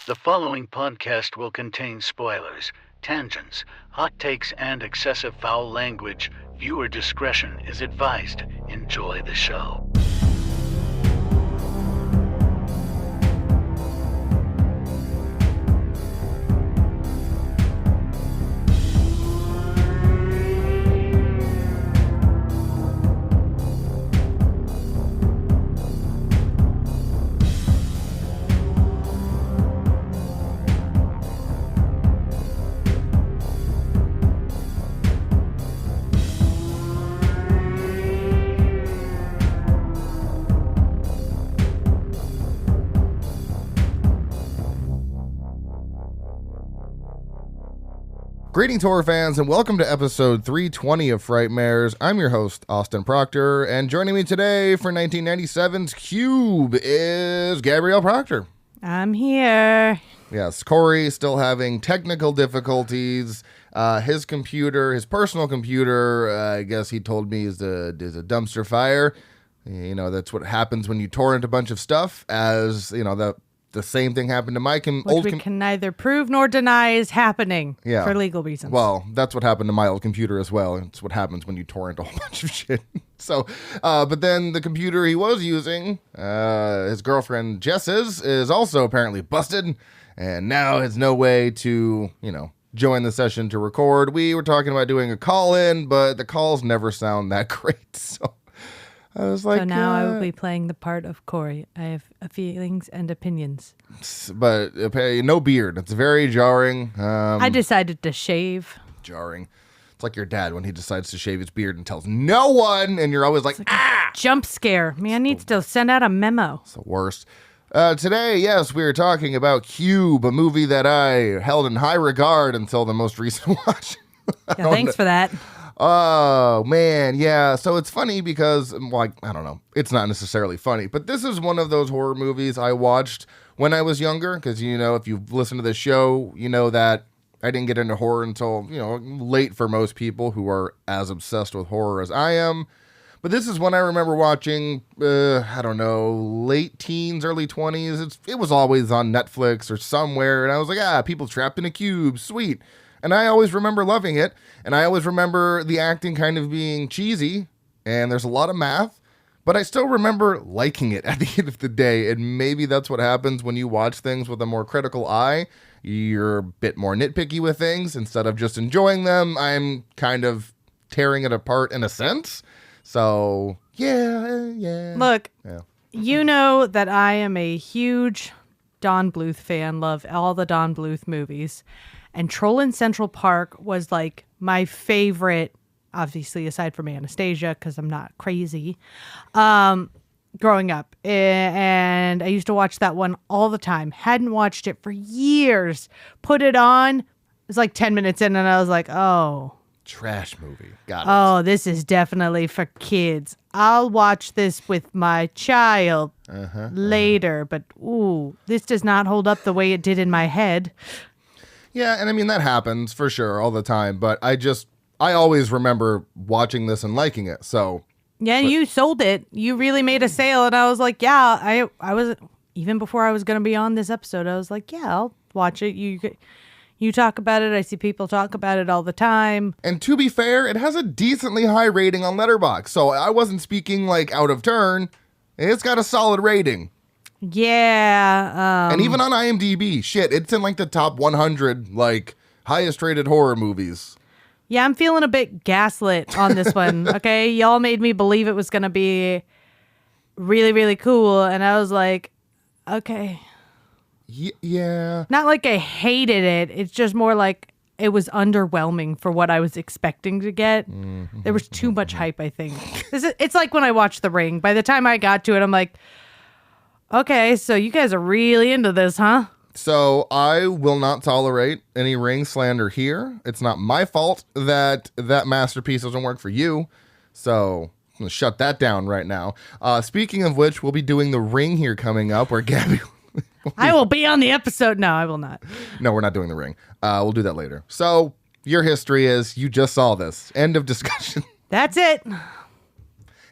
The following podcast will contain spoilers, tangents, hot takes, and excessive foul language. Viewer discretion is advised. Enjoy the show. Greetings, horror fans, and welcome to episode 320 of Frightmares. I'm your host, Austin Proctor, and joining me today for 1997's Cube is Gabrielle Proctor. I'm here. Yes, Corey still having technical difficulties. His computer, his personal computer, I guess he told me is a dumpster fire. You know, that's what happens when you torrent a bunch of stuff, as, you know, the same thing happened to my Which we can neither prove nor deny is happening for legal reasons. Well, that's what happened to my old computer as well. It's what happens when you torrent a whole bunch of shit. So, but then the computer he was using, his girlfriend Jess's, is also apparently busted. And now has no way to, join the session to record. We were talking about doing a call-in, but the calls never sound that great. So I was like, so now I will be playing the part of Corey. I have feelings and opinions. But no beard. It's very jarring. I decided to shave. Jarring. It's like your dad when he decides to shave his beard and tells no one, and you're always like jump scare. Man needs to send out a memo. It's the worst. Today, yes, we were talking about Cube, a movie that I held in high regard until the most recent watch. Yeah, thanks for that. Oh, man, yeah. So it's funny because, I don't know. It's not necessarily funny, but this is one of those horror movies I watched when I was younger because, if you've listened to this show, you know that I didn't get into horror until, late for most people who are as obsessed with horror as I am. But this is one I remember watching, late teens, early 20s. It was always on Netflix or somewhere, and I was like, people trapped in a cube, sweet. And I always remember loving it, and I always remember the acting kind of being cheesy, and there's a lot of math, but I still remember liking it at the end of the day, and maybe that's what happens when you watch things with a more critical eye. You're a bit more nitpicky with things. Instead of just enjoying them, I'm kind of tearing it apart in a sense. So, yeah. Look, you know that I am a huge Don Bluth fan, love all the Don Bluth movies. And Troll in Central Park was like my favorite, obviously aside from Anastasia, because I'm not crazy, growing up. And I used to watch that one all the time. Hadn't watched it for years. Put it on. It was like 10 minutes in and I was like, oh. Trash movie. Got it. Oh, this is definitely for kids. I'll watch this with my child later. But, this does not hold up the way it did in my head. Yeah, and I mean, that happens for sure all the time, but I always remember watching this and liking it, so. Yeah, you sold it. You really made a sale, and I was like, I was, even before I was going to be on this episode, I was like, I'll watch it. You talk about it. I see people talk about it all the time. And to be fair, it has a decently high rating on Letterboxd, so I wasn't speaking, out of turn. It's got a solid rating. Yeah. And even on IMDb, it's in the top 100 highest rated horror movies. Yeah, I'm feeling a bit gaslit on this one. Okay, y'all made me believe it was gonna be really, really cool, and I was like, okay. Yeah. Not like I hated it. It's just more like it was underwhelming for what I was expecting to get. Mm-hmm. There was too much hype, I think. It's like when I watched The Ring. By the time I got to it, I'm like, okay, so you guys are really into this, huh? So I will not tolerate any Ring slander here. It's not my fault that masterpiece doesn't work for you. So I'm going to shut that down right now. Speaking of which, we'll be doing The Ring here coming up where Gabby... I will be on the episode. No, I will not. No, we're not doing The Ring. We'll do that later. So your history is you just saw this. End of discussion. That's it.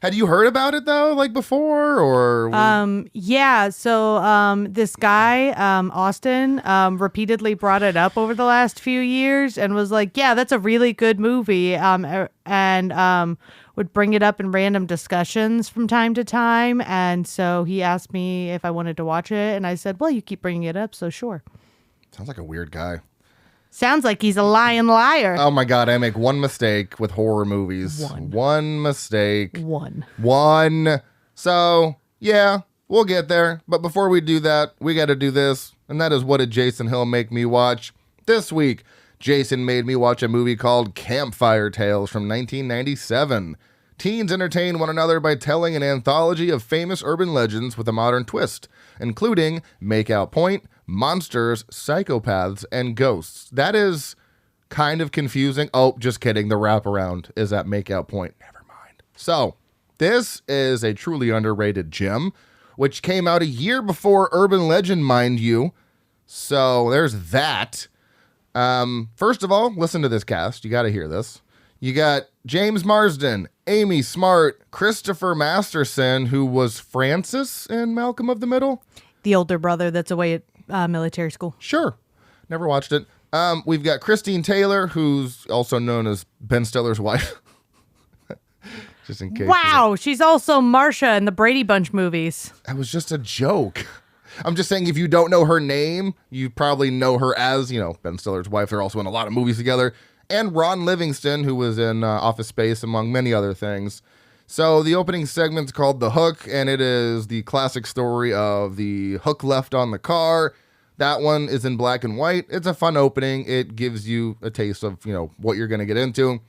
Had you heard about it though, like before, or? Yeah. So, this guy, Austin, repeatedly brought it up over the last few years and was like, "Yeah, that's a really good movie." And would bring it up in random discussions from time to time. And so he asked me if I wanted to watch it, and I said, "Well, you keep bringing it up, so sure." Sounds like a weird guy. Sounds like he's a lying liar. Oh my God, I make one mistake with horror movies. One mistake. One. So, yeah, we'll get there. But before we do that, we got to do this. And that is, what did Jason Hill make me watch? This week, Jason made me watch a movie called Campfire Tales from 1997. Teens entertain one another by telling an anthology of famous urban legends with a modern twist, including Makeout Point, monsters, psychopaths, and ghosts. That is kind of confusing. Oh, just kidding. The wraparound is at Makeout Point. Never mind. So, this is a truly underrated gem, which came out a year before Urban Legend, mind you. So, there's that. First of all, listen to this cast. You got to hear this. You got James Marsden, Amy Smart, Christopher Masterson, who was Francis in Malcolm of the Middle. The older brother that's away at military school. Sure. Never watched it. We've got Christine Taylor, who's also known as Ben Stiller's wife. Just in case. Wow, she's also Marcia in the Brady Bunch movies. That was just a joke. I'm just saying, if you don't know her name, you probably know her as, Ben Stiller's wife. They're also in a lot of movies together. And Ron Livingston, who was in Office Space, among many other things. So the opening segment's called The Hook, and it is the classic story of the hook left on the car. That one is in black and white. It's a fun opening. It gives you a taste of, what you're going to get into.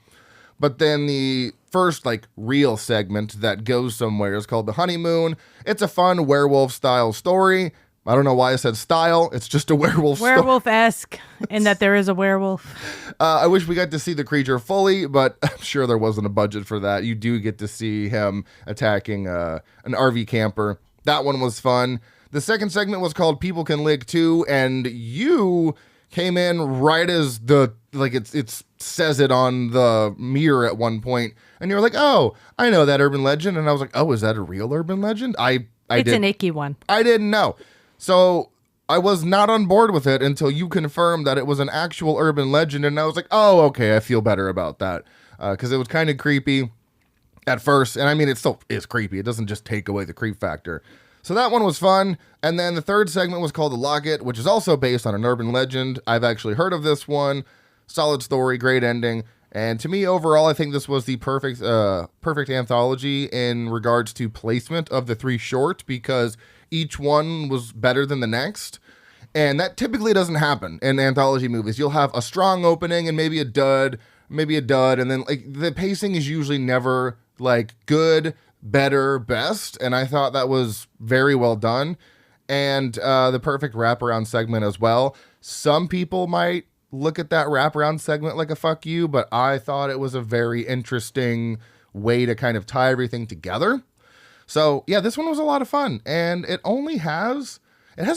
But then the first, real segment that goes somewhere is called The Honeymoon. It's a fun werewolf-style story. I don't know why I said style. It's just a werewolf story. Werewolf-esque in that there is a werewolf. I wish we got to see the creature fully, but I'm sure there wasn't a budget for that. You do get to see him attacking an RV camper. That one was fun. The second segment was called People Can Lick Too, and you came in right as it says it on the mirror at one point, and you were like, "Oh, I know that urban legend," and I was like, "Oh, is that a real urban legend?" It's an icky one. I didn't know. So I was not on board with it until you confirmed that it was an actual urban legend, and I was like, "Oh, okay, I feel better about that," because it was kind of creepy at first, and I mean, it still is creepy. It doesn't just take away the creep factor. So that one was fun. And then the third segment was called The Locket, which is also based on an urban legend. I've actually heard of this one. Solid story, great ending. And to me, overall, I think this was the perfect anthology in regards to placement of the three short, because each one was better than the next. And that typically doesn't happen in anthology movies. You'll have a strong opening and maybe a dud, and then the pacing is usually never good, better, best, and I thought that was very well done. And the perfect wraparound segment as well. Some people might look at that wraparound segment like a fuck you, but I thought it was a very interesting way to kind of tie everything together. So yeah, this one was a lot of fun, and it has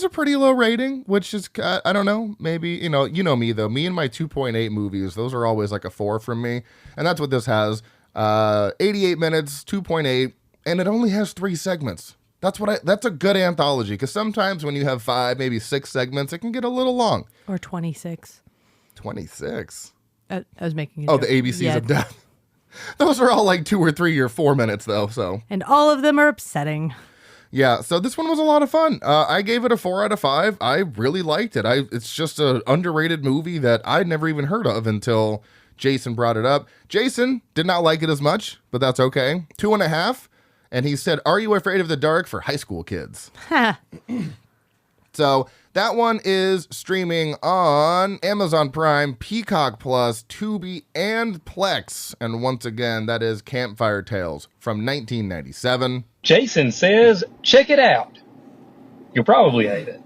a pretty low rating, which is, I don't know, maybe, you know me though, me and my 2.8 movies, those are always like a 4 from me, and that's what this has. 88 minutes, 2.8, and it only has 3 segments. That's a good anthology, because sometimes when you have 5, maybe 6 segments, it can get a little long. Or 26. 26? I was making a joke. The ABCs of Death. Those are all 2 or 3 or 4 minutes, though, so. And all of them are upsetting. Yeah, so this one was a lot of fun. I gave it a 4 out of 5. I really liked it. It's just an underrated movie that I'd never even heard of until Jason brought it up. Jason did not like it as much, but that's okay. 2.5. And he said, "Are you afraid of the dark for high school kids?" So that one is streaming on Amazon Prime, Peacock Plus, Tubi, and Plex. And once again, that is Campfire Tales from 1997. Jason says, check it out. You'll probably hate it.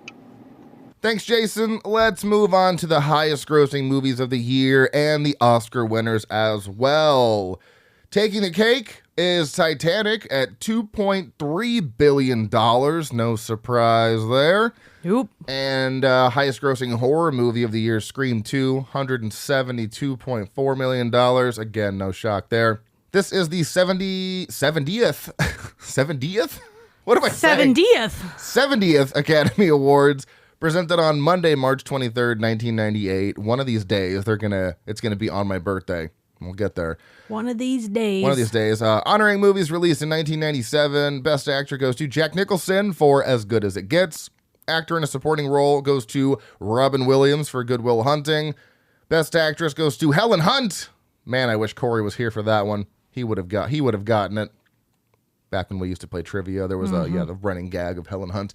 Thanks, Jason. Let's move on to the highest grossing movies of the year and the Oscar winners as well. Taking the cake is Titanic at $2.3 billion. No surprise there. Nope. And highest grossing horror movie of the year, Scream 2, $172.4 million. Again, no shock there. This is the 70th? What am I saying? 70th Academy Awards, presented on Monday, March 23rd, 1998. One of these days, it's gonna be on my birthday. We'll get there. One of these days. Honoring movies released in 1997. Best actor goes to Jack Nicholson for As Good as It Gets. Actor in a supporting role goes to Robin Williams for Good Will Hunting. Best actress goes to Helen Hunt. Man, I wish Corey was here for that one. He would have gotten it. Back when we used to play trivia, there was the running gag of Helen Hunt.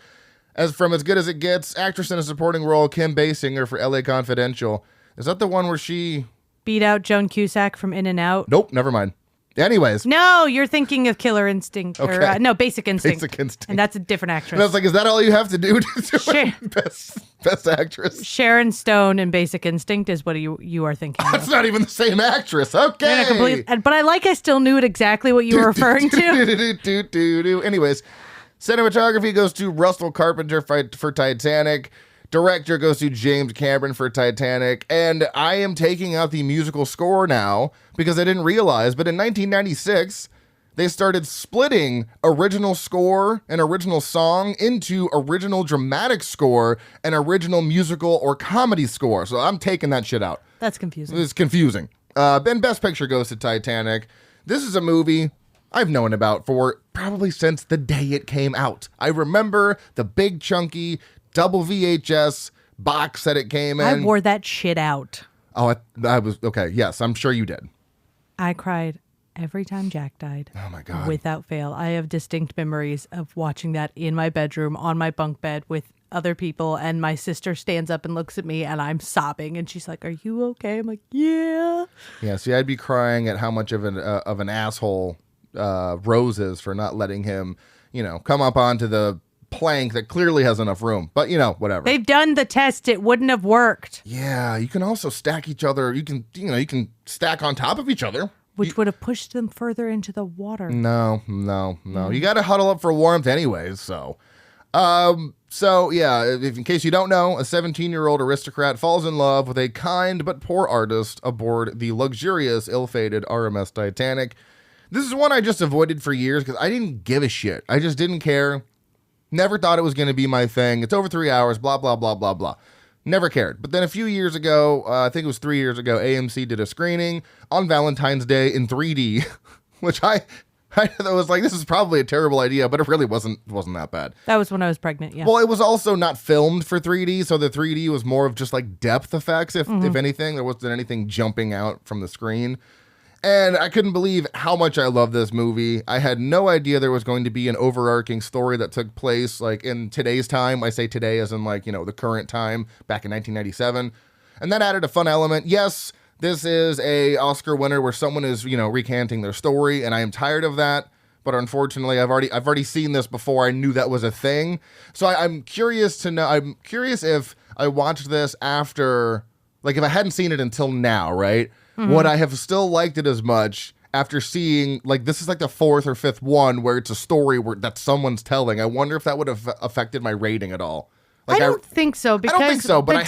As Good as It Gets, actress in a supporting role, Kim Basinger for LA Confidential. Is that the one where she beat out Joan Cusack from In and Out? Nope, never mind. Anyways. No, you're thinking of Killer Instinct. Okay. Or, no, Basic Instinct. Basic Instinct. And that's a different actress. And I was like, is that all you have to do to win best actress? Sharon Stone in Basic Instinct is what you are thinking of. That's not even the same actress. Okay. But I still knew exactly what you were referring to. Anyways, cinematography goes to Russell Carpenter for Titanic. Director goes to James Cameron for Titanic. And I am taking out the musical score now because I didn't realize, but in 1996, they started splitting original score and original song into original dramatic score and original musical or comedy score. So I'm taking that shit out. That's confusing. It's confusing. Then Best Picture goes to Titanic. This is a movie I've known about for probably since the day it came out. I remember the big chunky double VHS box that it came in. I wore that shit out. Oh, I was, okay, yes, I'm sure you did. I cried every time Jack died. Oh my God. Without fail. I have distinct memories of watching that in my bedroom on my bunk bed with other people, and my sister stands up and looks at me and I'm sobbing and she's like, "Are you okay?" I'm like, "Yeah." Yeah, see, I'd be crying at how much of an asshole Rose is for not letting him, come up onto the plank that clearly has enough room, but whatever. They've done the test. It wouldn't have worked. Yeah, you can also stack each other. You can stack on top of each other, which would have pushed them further into the water. No. You got to huddle up for warmth anyways. So yeah, if in case you don't know, a 17-year-old aristocrat falls in love with a kind but poor artist aboard the luxurious, ill-fated RMS Titanic. This is one I just avoided for years because I didn't give a shit. I just didn't care. Never thought it was going to be my thing. It's over 3 hours, blah, blah, blah, blah, blah. Never cared. But then a few years ago, I think it was 3 years ago, AMC did a screening on Valentine's Day in 3D, which I was like, this is probably a terrible idea, but it really wasn't that bad. That was when I was pregnant, yeah. Well, it was also not filmed for 3D, so the 3D was more of just like depth effects, if anything. There wasn't anything jumping out from the screen. And I couldn't believe how much I love this movie. I had no idea there was going to be an overarching story that took place like in today's time. I say today as in like, the current time back in 1997. And that added a fun element. Yes, this is a Oscar winner where someone is, recanting their story, and I am tired of that. But unfortunately, I've already seen this before. I knew that was a thing. So I'm curious to know. I'm curious if I watched this after, like if I hadn't seen it until now, right? Would I have still liked it as much after seeing, like, this is like the fourth or fifth one where it's a story that someone's telling? I wonder if that would have affected my rating at all. Like, I don't think so. Because I don't think so, but I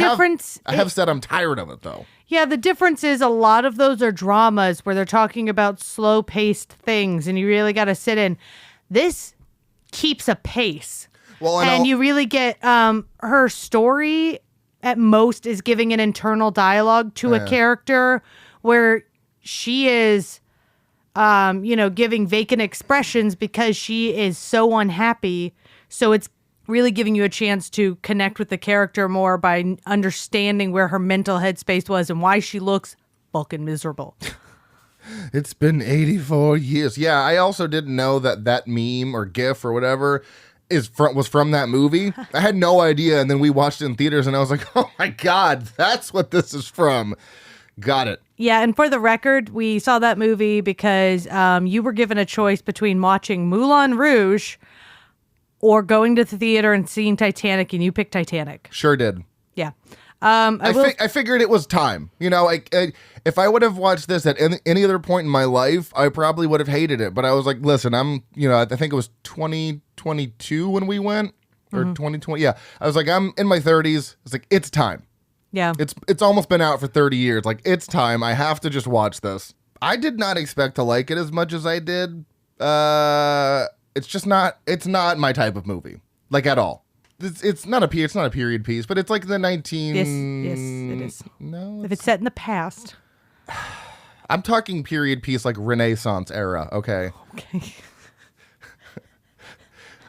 have said I'm tired of it, though. Yeah, the difference is a lot of those are dramas where they're talking about slow-paced things, and you really got to sit in. This keeps a pace. Well, and you really get her story, at most, is giving an internal dialogue to a character where she is, giving vacant expressions because she is so unhappy. So it's really giving you a chance to connect with the character more by understanding where her mental headspace was and why she looks fucking miserable. It's been 84 years. Yeah, I also didn't know that meme or GIF or whatever was from that movie. I had no idea, and then we watched it in theaters, and I was like, oh my God, that's what this is from. Got it. Yeah, and for the record, we saw that movie because you were given a choice between watching Moulin Rouge or going to the theater and seeing Titanic, and you picked Titanic. Sure did. Yeah. I figured it was time. If I would have watched this at any other point in my life, I probably would have hated it. But I was like, listen, I think it was 2022 when we went, or 2020. Yeah, I was like, I'm in my 30s. It's like, it's time. Yeah. It's almost been out for 30 years. Like, it's time. I have to just watch this. I did not expect to like it as much as I did. It's not my type of movie, like at all. It's not a period piece, but it's like the 19. Yes, it is. No, If it's set in the past. I'm talking period piece like Renaissance era. Okay. Okay.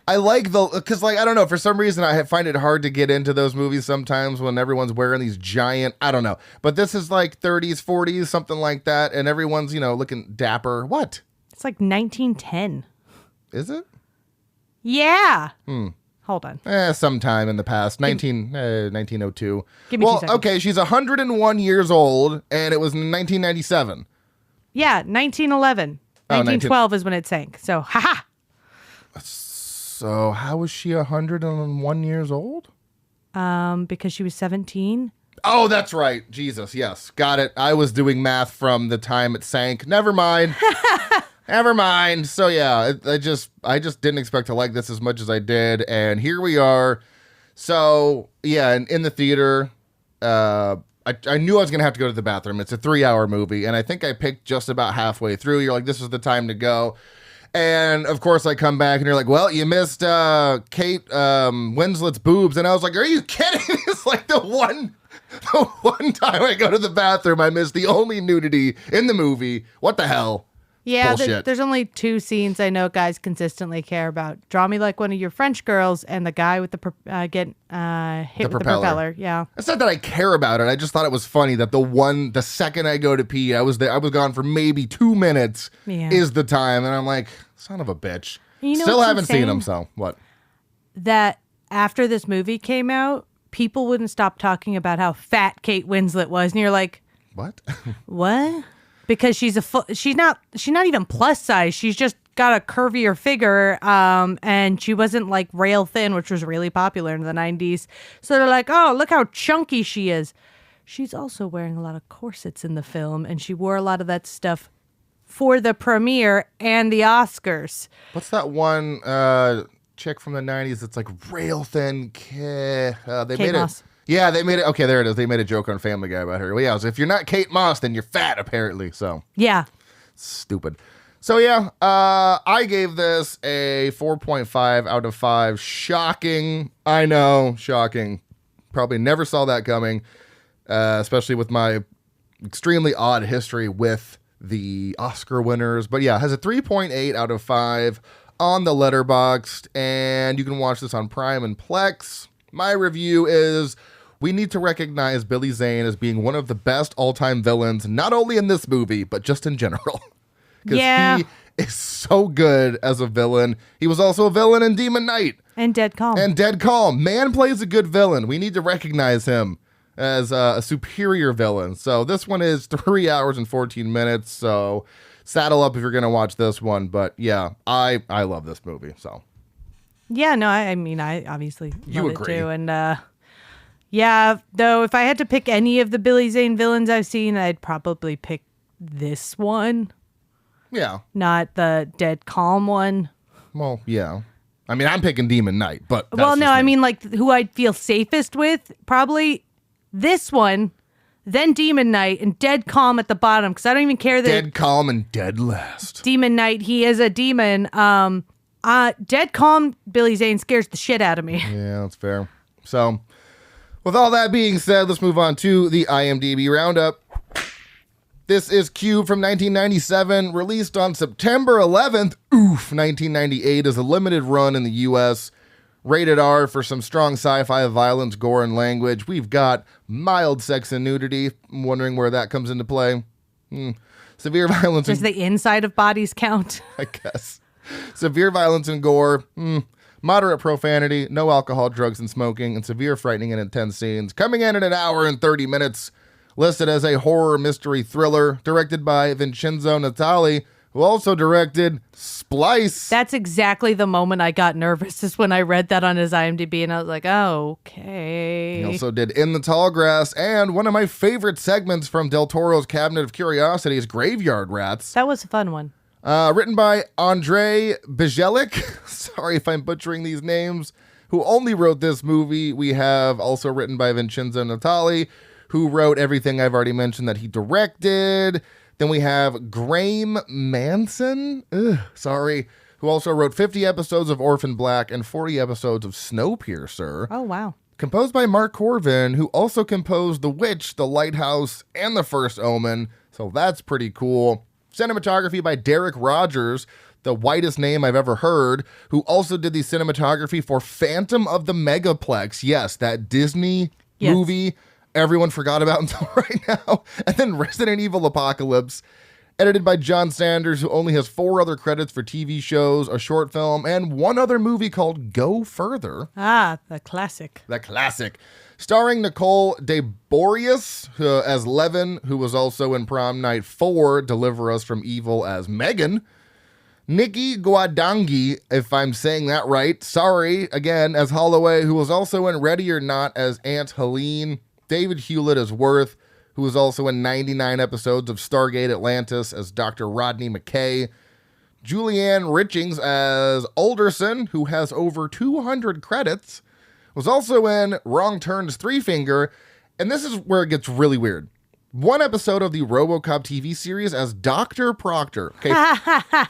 I like because I don't know, for some reason I find it hard to get into those movies sometimes when everyone's wearing these giant, I don't know, but this is like 30s, 40s, something like that, and everyone's, looking dapper. What? It's like 1910. Is it? Yeah. Hold on. Sometime in the past, 1902. Give me 2 seconds. Okay, she's 101 years old, and it was in 1997. Yeah, 1911. 1912 is when it sank. So, haha. So how was she 101 years old? Because she was 17. Oh, that's right. Jesus, yes. Got it. I was doing math from the time it sank. Never mind. Never mind. So yeah, I just didn't expect to like this as much as I did, and here we are. So yeah, in the theater, I knew I was gonna have to go to the bathroom. It's a 3-hour movie, and I think I picked just about halfway through. You're like, this is the time to go. And of course I come back and you're like, well, you missed Kate Winslet's boobs. And I was like, are you kidding? It's like the one time I go to the bathroom, I miss the only nudity in the movie. What the hell? Yeah, Bullshit. there's only 2 scenes I know guys consistently care about. Draw Me Like One of Your French Girls and the guy with the hit with the propeller. Yeah. It's not that I care about it. I just thought it was funny that the second I go to pee, I was gone for maybe 2 minutes is the time. And I'm like, son of a bitch. Still haven't seen him, so what? That after this movie came out, people wouldn't stop talking about how fat Kate Winslet was. And you're like, what? What? Because she's not even plus size. She's just got a curvier figure, and she wasn't like rail thin, which was really popular in the 90s. So they're like, oh, look how chunky she is. She's also wearing a lot of corsets in the film, and she wore a lot of that stuff for the premiere and the Oscars. What's that one chick from the 90s that's like rail thin? Kate Moss. Yeah, they made it. Okay, there it is. They made a joke on Family Guy about her. Well, yeah, so if you're not Kate Moss, then you're fat, apparently. So yeah, stupid. So yeah, I gave this a 4.5 out of 5. Shocking. I know, shocking. Probably never saw that coming, especially with my extremely odd history with the Oscar winners. But yeah, has a 3.8 out of 5 on the Letterboxd, and you can watch this on Prime and Plex. My review is, we need to recognize Billy Zane as being one of the best all-time villains, not only in this movie, but just in general. Because he is so good as a villain. He was also a villain in Demon Knight. And Dead Calm. Man plays a good villain. We need to recognize him as a superior villain. So this one is 3 hours and 14 minutes. So saddle up if you're going to watch this one. But yeah, I love this movie. So yeah, no, I mean, I obviously love it agree. too. And yeah, though, if I had to pick any of the Billy Zane villains I've seen, I'd probably pick this one. Yeah. Not the Dead Calm one. Well, yeah. I mean, I'm picking Demon Knight, but well, no, I mean, like, who I'd feel safest with, probably this one, then Demon Knight, and Dead Calm at the bottom, because I don't even care that... Dead Calm and Dead Last. Demon Knight, he is a demon. Dead Calm, Billy Zane scares the shit out of me. Yeah, that's fair. So, with all that being said, let's move on to the IMDb Roundup. This is Cube from 1997, released on September 11th. 1998 is a limited run in the U.S. Rated R for some strong sci-fi violence, gore, and language. We've got mild sex and nudity. I'm wondering where that comes into play. Severe violence. Does the inside of bodies count? I guess. Severe violence and gore. Moderate profanity, no alcohol, drugs, and smoking, and severe frightening and intense scenes. Coming in at 1 hour and 30 minutes. Listed as a horror mystery thriller, directed by Vincenzo Natali, who also directed Splice. That's exactly the moment I got nervous, is when I read that on his IMDb, and I was like, oh, okay. He also did In the Tall Grass, and one of my favorite segments from Del Toro's Cabinet of Curiosities, Graveyard Rats. That was a fun one. Written by Andrei Bijelik. Sorry if I'm butchering these names. Who only wrote this movie. We have also written by Vincenzo Natali, who wrote everything I've already mentioned that he directed. Then we have Graham Manson, who also wrote 50 episodes of Orphan Black and 40 episodes of Snowpiercer. Oh, wow. Composed by Mark Corvin, who also composed The Witch, The Lighthouse, and The First Omen. So that's pretty cool. Cinematography by Derek Rogers, the whitest name I've ever heard, who also did the cinematography for Phantom of the Megaplex. Yes, that Disney movie everyone forgot about until right now. And then Resident Evil Apocalypse, edited by John Sanders, who only has 4 other credits for TV shows, a short film, and one other movie called Go Further. Ah, the classic. The classic. Starring Nicole DeBorius as Levin, who was also in Prom Night 4, Deliver Us from Evil as Megan. Nikki Guadangi, if I'm saying that right, sorry, again, as Holloway, who was also in Ready or Not as Aunt Helene. David Hewlett as Worth, who was also in 99 episodes of Stargate Atlantis as Dr. Rodney McKay. Julianne Richings as Alderson, who has over 200 credits, was also in Wrong Turn's Three Finger, and this is where it gets really weird. One episode of the RoboCop TV series as Dr. Proctor. Okay,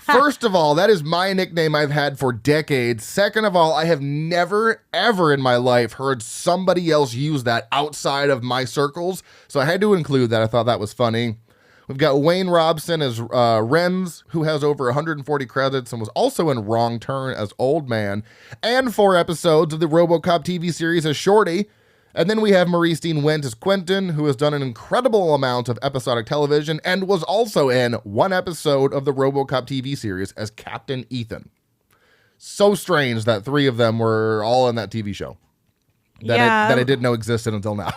first of all, that is my nickname I've had for decades. Second of all, I have never, ever in my life heard somebody else use that outside of my circles, so I had to include that. I thought that was funny. We've got Wayne Robson as Renz, who has over 140 credits and was also in Wrong Turn as Old Man, and 4 episodes of the RoboCop TV series as Shorty. And then we have Maurice Dean Went as Quentin, who has done an incredible amount of episodic television and was also in 1 episode of the RoboCop TV series as Captain Ethan. So strange that 3 of them were all in that TV show that I didn't know existed until now.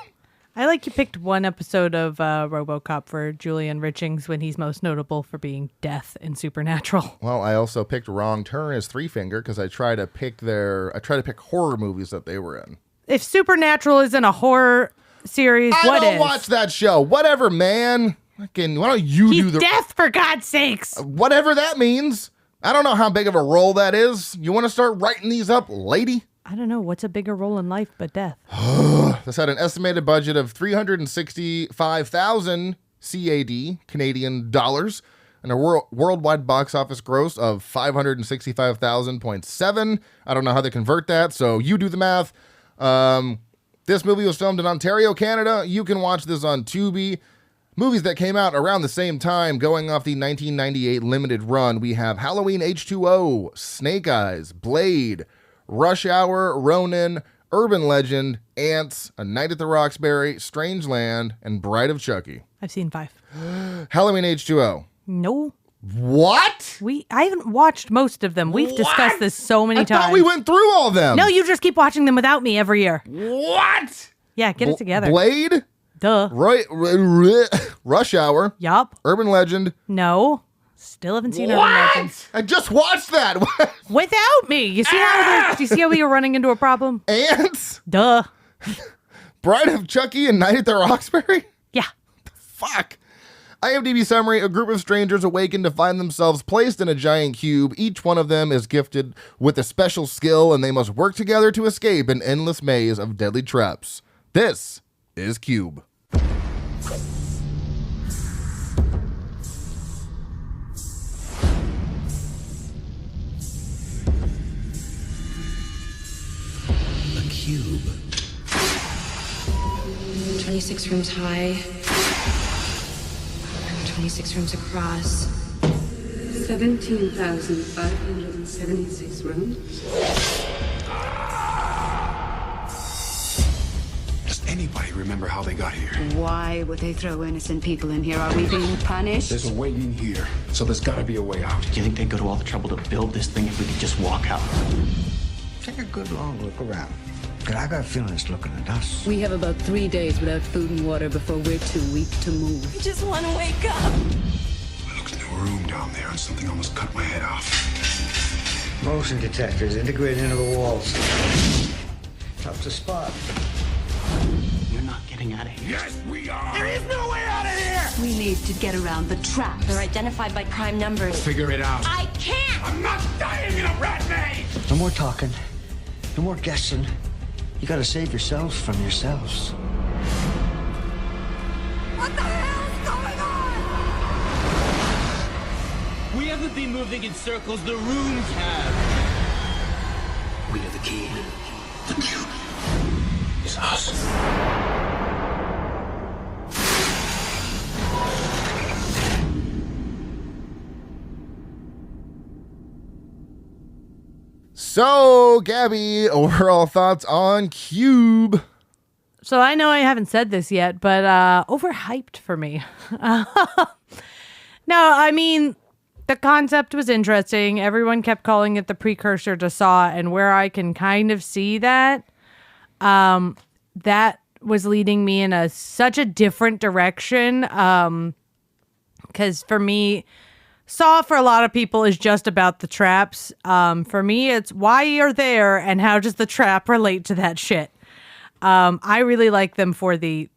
I like you picked 1 episode of RoboCop for Julian Richings when he's most notable for being Death in Supernatural. Well, I also picked Wrong Turn as Three Finger because I try to pick horror movies that they were in. If Supernatural isn't a horror series, what is? I don't watch that show. Whatever, man. Fucking, why don't you do the... He's Death, for God's sakes! Whatever that means. I don't know how big of a role that is. You want to start writing these up, lady? I don't know. What's a bigger role in life but death? This had an estimated budget of $365,000 CAD, Canadian dollars, and a worldwide box office gross of $565,000.7. I don't know how they convert that, so you do the math. This movie was filmed in Ontario, Canada. You can watch this on Tubi. Movies that came out around the same time, going off the 1998 limited run, we have Halloween H2O, Snake Eyes, Blade, Rush Hour, Ronin, Urban Legend, Ants, A Night at the Roxbury, Strange Land, and Bride of Chucky. I've seen 5. Halloween H2O. No. What? I haven't watched most of them. We've discussed this so many times. I thought we went through all of them. No, you just keep watching them without me every year. What? Yeah, get it together. Blade? Duh. Rush Hour. Yup. Urban Legend. No. Still haven't seen Urban Legend. I just watched that. Without me. You see do you see how we were running into a problem? Ants? Duh. Bride of Chucky and Night at the Roxbury? Yeah. Fuck. IMDb summary: a group of strangers awaken to find themselves placed in a giant cube. Each one of them is gifted with a special skill, and they must work together to escape an endless maze of deadly traps. This is Cube. A cube. 26 rooms high. 26 rooms across. 17,576 rooms. Does anybody remember how they got here? Why would they throw innocent people in here? Are we being punished? There's a way in here, so there's gotta be a way out. Do you think they'd go to all the trouble to build this thing if we could just walk out? Take a good long look around. Because I got a feeling it's looking at us. We have about 3 days without food and water before we're too weak to move. I just want to wake up. I looked into a room down there and something almost cut my head off. Motion detectors integrated into the walls. Tough to spot. You're not getting out of here. Yes, we are! There is no way out of here! We need to get around the traps. They're identified by prime numbers. Figure it out. I can't! I'm not dying in a rat maze! No more talking. No more guessing. You gotta save yourselves from yourselves. What the hell is going on? be moving in circles, the rooms have. We are the key. The cube is us. So, Gabby, overall thoughts on Cube? So I know I haven't said this yet, but overhyped for me. No, I mean, the concept was interesting. Everyone kept calling it the precursor to Saw, and where I can kind of see that, that was leading me in such a different direction. Because for me, Saw for a lot of people is just about the traps. For me, it's why you're there and how does the trap relate to that shit. I really like them for the,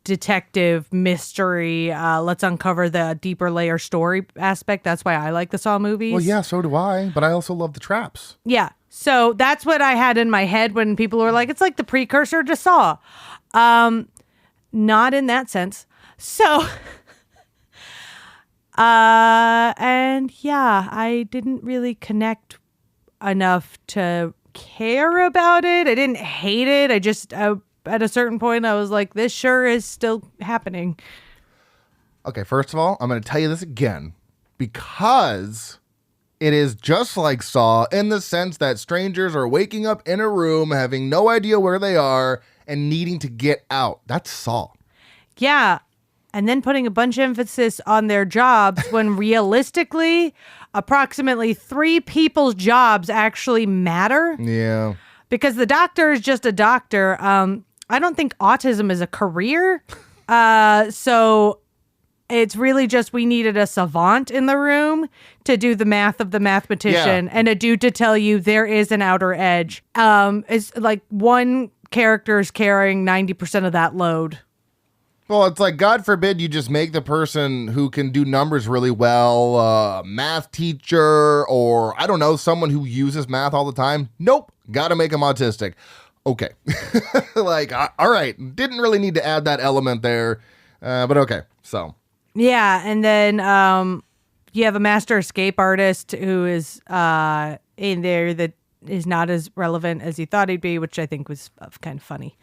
detective mystery. Let's uncover the deeper layer story aspect. That's why I like the Saw movies. Well, yeah, so do I, but I also love the traps. Yeah. So that's what I had in my head when people were like, it's like the precursor to Saw. Not in that sense. So, and yeah, I didn't really connect enough to care about it. I didn't hate it. I just, at a certain point, I was like, this sure is still happening. Okay, first of all, I'm going to tell you this again because it is just like Saw in the sense that strangers are waking up in a room, having no idea where they are, and needing to get out. That's Saw. Yeah. And then putting a bunch of emphasis on their jobs when realistically, approximately 3 people's jobs actually matter. Yeah. Because the doctor is just a doctor. I don't think autism is a career. So it's really just we needed a savant in the room to do the math of the mathematician and a dude to tell you there is an outer edge. It's like one character is carrying 90% of that load. Well, it's like, God forbid you just make the person who can do numbers really well, a math teacher, or I don't know, someone who uses math all the time. Nope. Got to make them autistic. Okay. Like, all right. Didn't really need to add that element there. But okay. So. Yeah. And then you have a master escape artist who is in there that is not as relevant as he thought he'd be, which I think was kind of funny.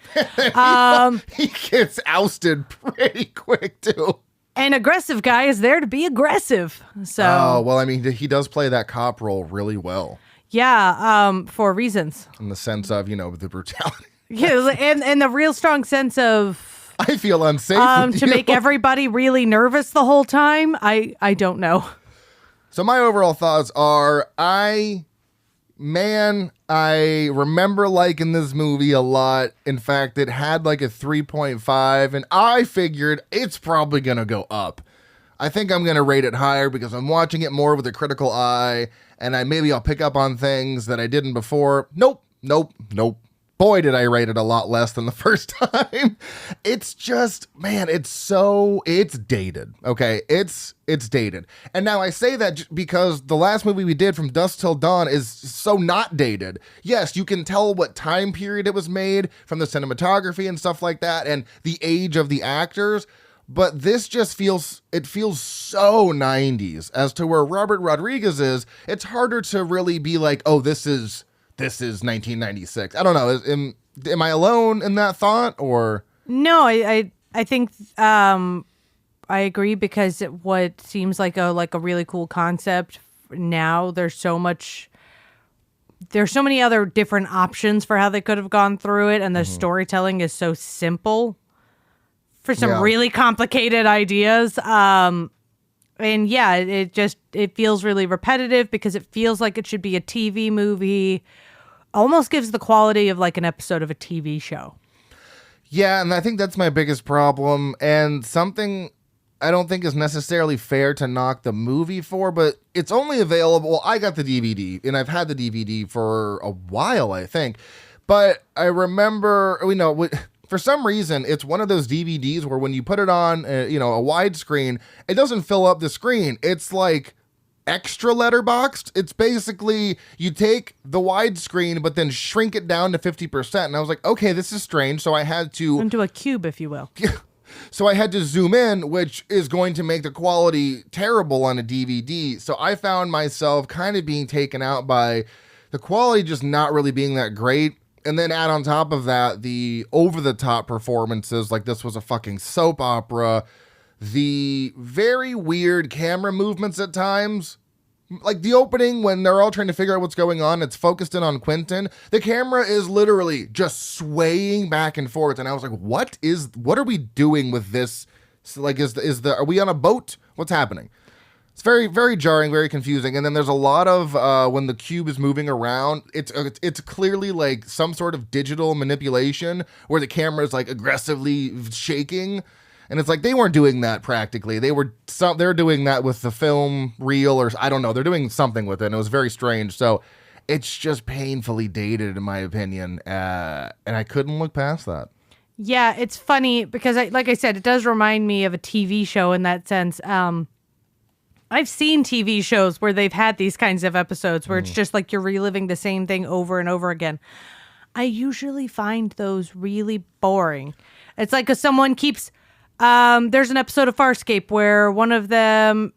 He gets ousted pretty quick, too. An aggressive guy is there to be aggressive. So. Oh, well, I mean, he does play that cop role really well. Yeah, for reasons. In the sense of, the brutality. Yeah, and the real strong sense of... I feel unsafe to make everybody really nervous the whole time. I don't know. So my overall thoughts are, I remember liking this movie a lot. In fact, it had like a 3.5, and I figured it's probably going to go up. I think I'm going to rate it higher because I'm watching it more with a critical eye, and I'll pick up on things that I didn't before. Nope. Boy, did I rate it a lot less than the first time. It's just, man, it's dated. Okay, it's dated. And now I say that because the last movie we did, From Dusk Till Dawn, is so not dated. Yes, you can tell what time period it was made from the cinematography and stuff like that and the age of the actors. But this just feels so 90s as to where Robert Rodriguez is. It's harder to really be like, oh, this is 1996. I don't know. Am I alone in that thought, or? No, I think I agree because what seems like a really cool concept now, there's so many other different options for how they could have gone through it, and the storytelling is so simple for some really complicated ideas. And yeah, it feels really repetitive because it feels like it should be a TV movie. Almost gives the quality of like an episode of a TV show. Yeah, and I think that's my biggest problem, and something I don't think is necessarily fair to knock the movie for, but it's only available. Well, I got the DVD, and I've had the DVD for a while, I think. But I remember, for some reason, it's one of those DVDs where when you put it on, a widescreen, it doesn't fill up the screen. It's like extra letterboxed. It's basically you take the widescreen but then shrink it down to 50%, and I was like, okay, this is strange. So I had to into a cube, if you will. So I had to zoom in, which is going to make the quality terrible on a DVD. So I found myself kind of being taken out by the quality just not really being that great. And then add on top of that, the over-the-top performances, like this was a fucking soap opera. The very weird camera movements at times. Like the opening when they're all trying to figure out what's going on, it's focused in on Quentin. The camera is literally just swaying back and forth, and I was like, "What are we doing with this? So like, are we on a boat? What's happening?" It's very, very jarring, very confusing. And then there's a lot of when the cube is moving around, it's clearly like some sort of digital manipulation where the camera is like aggressively shaking. And it's like they weren't doing that practically. They're doing that with the film reel, or I don't know. They're doing something with it, and it was very strange. So it's just painfully dated, in my opinion, and I couldn't look past that. Yeah, it's funny because, like I said, it does remind me of a TV show in that sense. I've seen TV shows where they've had these kinds of episodes where it's just like you're reliving the same thing over and over again. I usually find those really boring. It's like if someone keeps... there's an episode of Farscape where one of them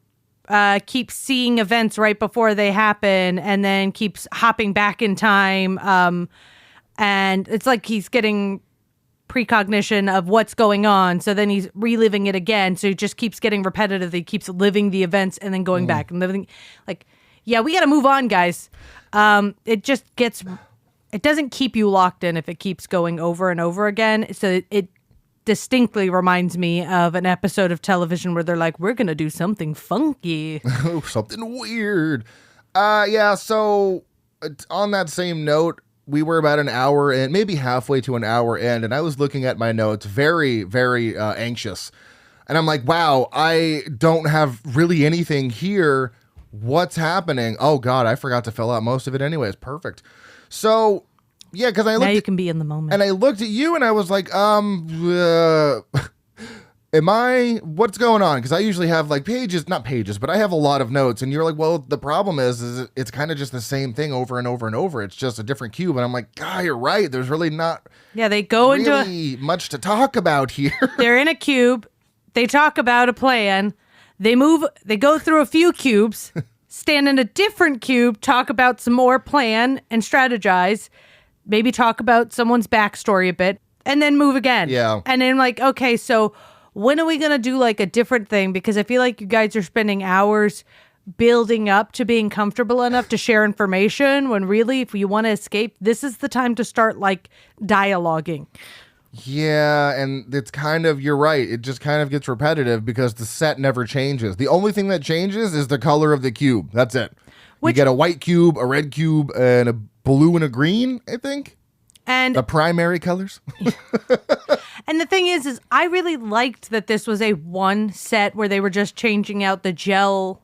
keeps seeing events right before they happen and then keeps hopping back in time. And it's like he's getting precognition of what's going on. So then he's reliving it again. So he just keeps getting repetitive. He keeps living the events and then going back and living. Like, yeah, we got to move on, guys. It doesn't keep you locked in if it keeps going over and over again. So it distinctly reminds me of an episode of television where they're like, we're going to do something funky. Something weird. So on that same note, we were about an hour in, maybe halfway to an hour in, and I was looking at my notes very, very anxious. And I'm like, wow, I don't have really anything here. What's happening? Oh, God, I forgot to fill out most of it anyways. Perfect. So... yeah, because I looked. Now you can be in the moment. And I looked at you and I was like, what's going on? Because I usually have like not pages, but I have a lot of notes. And you're like, well, the problem is it's kind of just the same thing over and over and over. It's just a different cube. And I'm like, God, you're right. There's really not. Yeah, they go really much to talk about here. They're in a cube. They talk about a plan. They go through a few cubes, stand in a different cube, talk about some more plan and strategize. Maybe talk about someone's backstory a bit, and then move again. Yeah. And then like, okay, so when are we going to do like a different thing? Because I feel like you guys are spending hours building up to being comfortable enough to share information when really, if you want to escape, this is the time to start like dialoguing. Yeah, and it's kind of, you're right. It just kind of gets repetitive because the set never changes. The only thing that changes is the color of the cube. That's it. You get a white cube, a red cube, and a blue and a green, I think. And the primary colors. And the thing is I really liked that this was a one set where they were just changing out the gels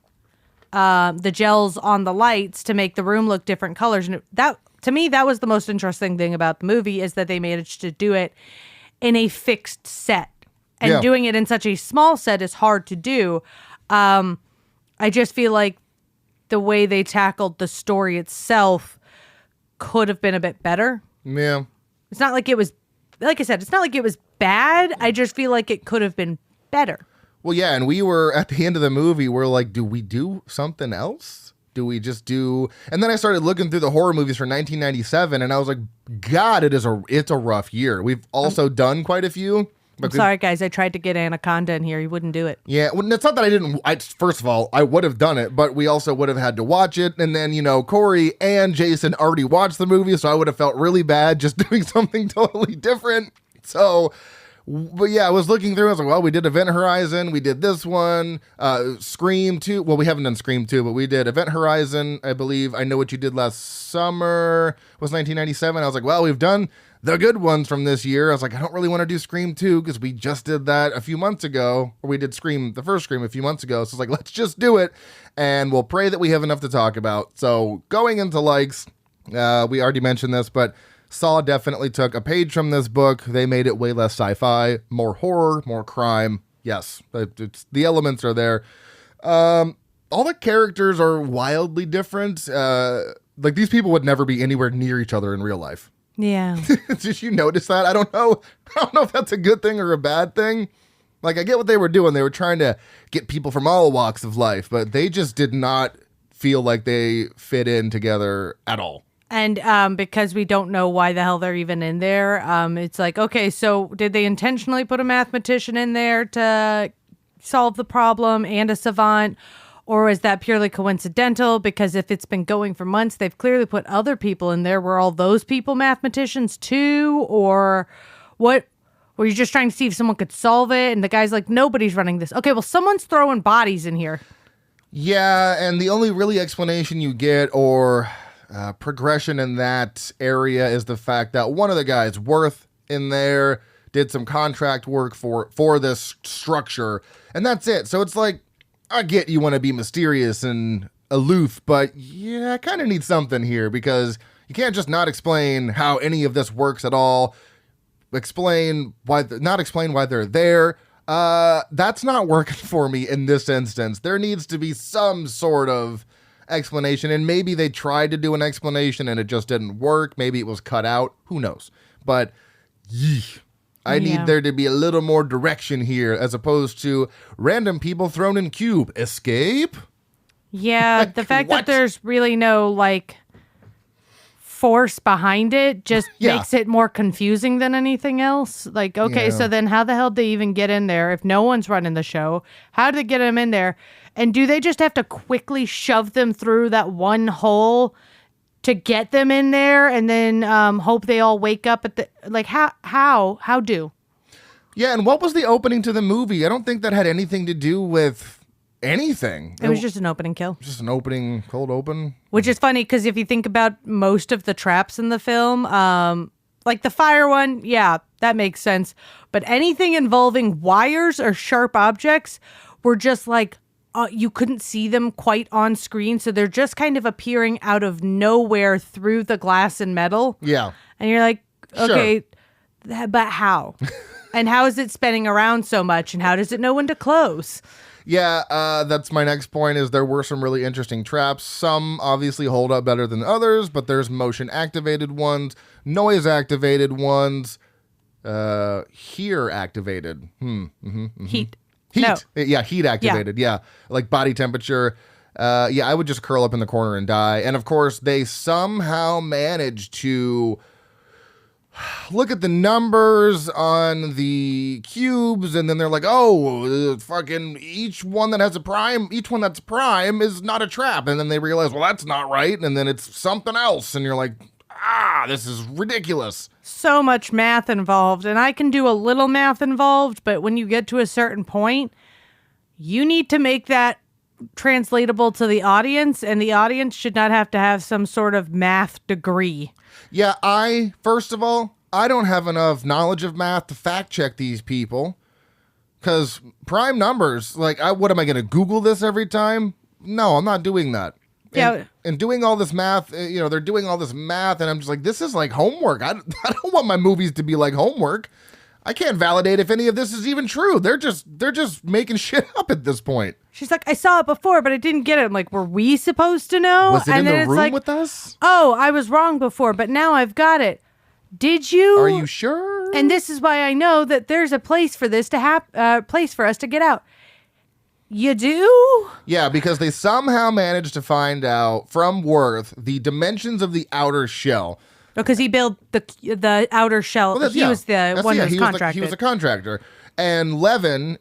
on the lights to make the room look different colors. And that, to me, that was the most interesting thing about the movie, is that they managed to do it in a fixed set. And doing it in such a small set is hard to do. I just feel like the way they tackled the story itself could have been a bit better. Yeah. It's not like it was, like I said, it's not like it was bad. I just feel like it could have been better. Well, yeah, and we were, at the end of the movie, we're like, do we do something else? Do we just do... And then I started looking through the horror movies for 1997, and I was like, God, it's a rough year. We've also done quite a few. I'm sorry, guys. I tried to get Anaconda in here. He wouldn't do it. Yeah, well, it's not that I didn't... first of all, I would have done it, but we also would have had to watch it. And then, Corey and Jason already watched the movie, so I would have felt really bad just doing something totally different. So... But yeah, I was looking through. I was like, well, we did Event Horizon. We did this one. Scream 2. Well, we haven't done Scream 2, but we did Event Horizon, I believe. I Know What You Did Last Summer was 1997. I was like, well, we've done the good ones from this year. I was like, I don't really want to do Scream 2 because we just did that a few months ago. Or we did the first Scream a few months ago. So I was like, let's just do it. And we'll pray that we have enough to talk about. So going into likes, we already mentioned this, but Saw definitely took a page from this book. They made it way less sci-fi, more horror, more crime. Yes, the elements are there. All the characters are wildly different. Like these people would never be anywhere near each other in real life. Yeah. Did you notice that? I don't know if that's a good thing or a bad thing, Like, I get what they were doing. They were trying to get people from all walks of life, but they just did not feel like they fit in together at all. And because we don't know why the hell they're even in there, it's like, okay, so did they intentionally put a mathematician in there to solve the problem and a savant? Or is that purely coincidental? Because if it's been going for months, they've clearly put other people in there. Were all those people mathematicians too? Or what? Were you just trying to see if someone could solve it? And the guy's like, nobody's running this. Okay, well, someone's throwing bodies in here. Yeah, and the only really explanation you get or progression in that area is the fact that one of the guys, Worth, in there did some contract work for this structure, and that's it. So it's like, I get you want to be mysterious and aloof, but yeah, I kind of need something here because you can't just not explain how any of this works at all. Not explain why they're there. That's not working for me in this instance. There needs to be some sort of explanation, and maybe they tried to do an explanation and it just didn't work. Maybe it was cut out. Who knows? But I need there to be a little more direction here as opposed to random people thrown in cube. Escape? Yeah, the fact that there's really no, like, force behind it just makes it more confusing than anything else. Like, okay, so then how the hell did they even get in there if no one's running the show? How did they get them in there? And do they just have to quickly shove them through that one hole to get them in there and then hope they all wake up at the, like, how do? Yeah, and what was the opening to the movie? I don't think that had anything to do with anything. It was just an opening kill. Just an opening, cold open. Which is funny because if you think about most of the traps in the film, like the fire one, yeah, that makes sense. But anything involving wires or sharp objects were just like, you couldn't see them quite on screen. So they're just kind of appearing out of nowhere through the glass and metal. Yeah. And you're like, okay, but how? And how is it spinning around so much? And how does it know when to close? Yeah, that's my next point is there were some really interesting traps. Some obviously hold up better than others, but there's motion-activated ones, noise-activated ones, hear-activated. Heat. Heat. No. Yeah, heat activated. Yeah. Like body temperature. Yeah, I would just curl up in the corner and die. And of course, they somehow managed to look at the numbers on the cubes, and then they're like, oh, fucking each one that's prime is not a trap. And then they realize, well, that's not right. And then it's something else. And you're like, this is ridiculous. So much math involved, and I can do a little math involved, but when you get to a certain point, you need to make that translatable to the audience, and the audience should not have to have some sort of math degree. Yeah, first of all, I don't have enough knowledge of math to fact check these people, because prime numbers, like, what am I going to Google this every time? No, I'm not doing that. And doing all this math, they're doing all this math, and I'm just like, this is like homework. I don't want my movies to be like homework. I can't validate if any of this is even true. They're just making shit up at this point. She's like, I saw it before, but I didn't get it. I'm like, were we supposed to know? Was it in the room with us? Oh, I was wrong before, but now I've got it. Did you? Are you sure? And this is why I know that there's a place for this to place for us to get out. You do? Yeah, because they somehow managed to find out from Worth the dimensions of the outer shell. Because he built the outer shell. Well, he was the one who was contracted. He was a contractor. And Levin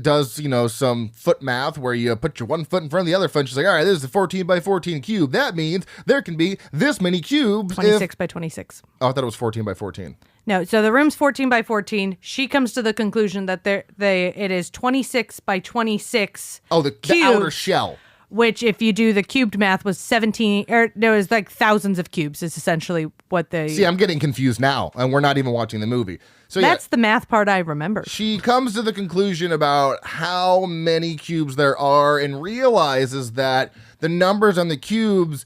does, some foot math where you put your one foot in front of the other foot. And she's like, all right, this is a 14 by 14 cube. That means there can be this many cubes. 26 by 26. Oh, I thought it was 14 by 14. No, so the room's 14 by 14. She comes to the conclusion that it is 26 by 26. Oh, the outer shell. Which, if you do the cubed math, was 17, or there was like thousands of cubes is essentially what they... See, I'm getting confused now, and we're not even watching the movie. So that's the math part I remember. She comes to the conclusion about how many cubes there are and realizes that the numbers on the cubes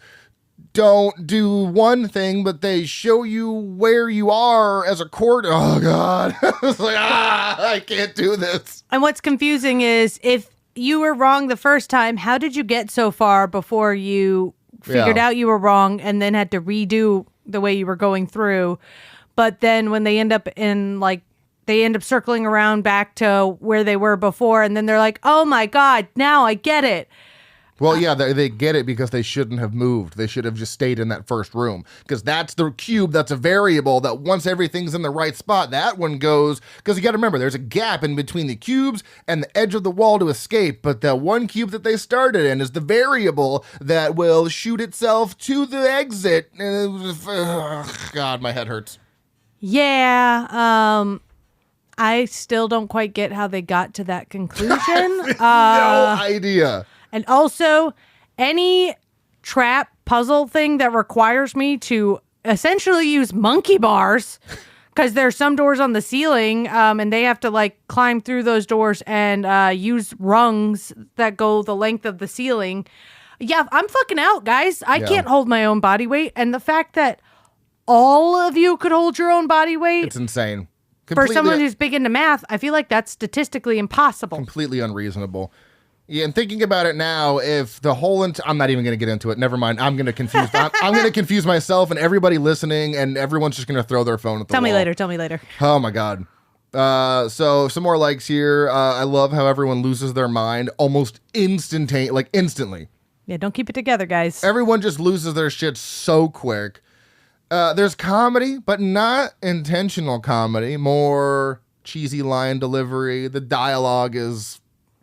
don't do one thing, but they show you where you are as a quarter. Oh, God. It's like, I can't do this. And what's confusing is if you were wrong the first time, how did you get so far before you figured out you were wrong and then had to redo the way you were going through? But then when they end up in like they end up circling around back to where they were before, and then they're like, oh my God, now I get it. Well, yeah, they get it because they shouldn't have moved. They should have just stayed in that first room because that's the cube. That's a variable that once everything's in the right spot, that one goes, because you got to remember, there's a gap in between the cubes and the edge of the wall to escape. But that one cube that they started in is the variable that will shoot itself to the exit. God, my head hurts. Yeah. I still don't quite get how they got to that conclusion. No idea. And also, any trap puzzle thing that requires me to essentially use monkey bars, because there's some doors on the ceiling, and they have to like climb through those doors and use rungs that go the length of the ceiling. Yeah, I'm fucking out, guys. I can't hold my own body weight. And the fact that all of you could hold your own body weight. It's insane. For someone who's big into math, I feel like that's statistically impossible. Completely unreasonable. Yeah, and thinking about it now, if the whole I'm not even going to get into it. Never mind. I'm going to confuse. I'm going to confuse myself and everybody listening, and everyone's just going to throw their phone at the wall. Tell me later. Oh my God. So some more likes here. I love how everyone loses their mind almost instantly. Yeah, don't keep it together, guys. Everyone just loses their shit so quick. There's comedy, but not intentional comedy. More cheesy line delivery. The dialogue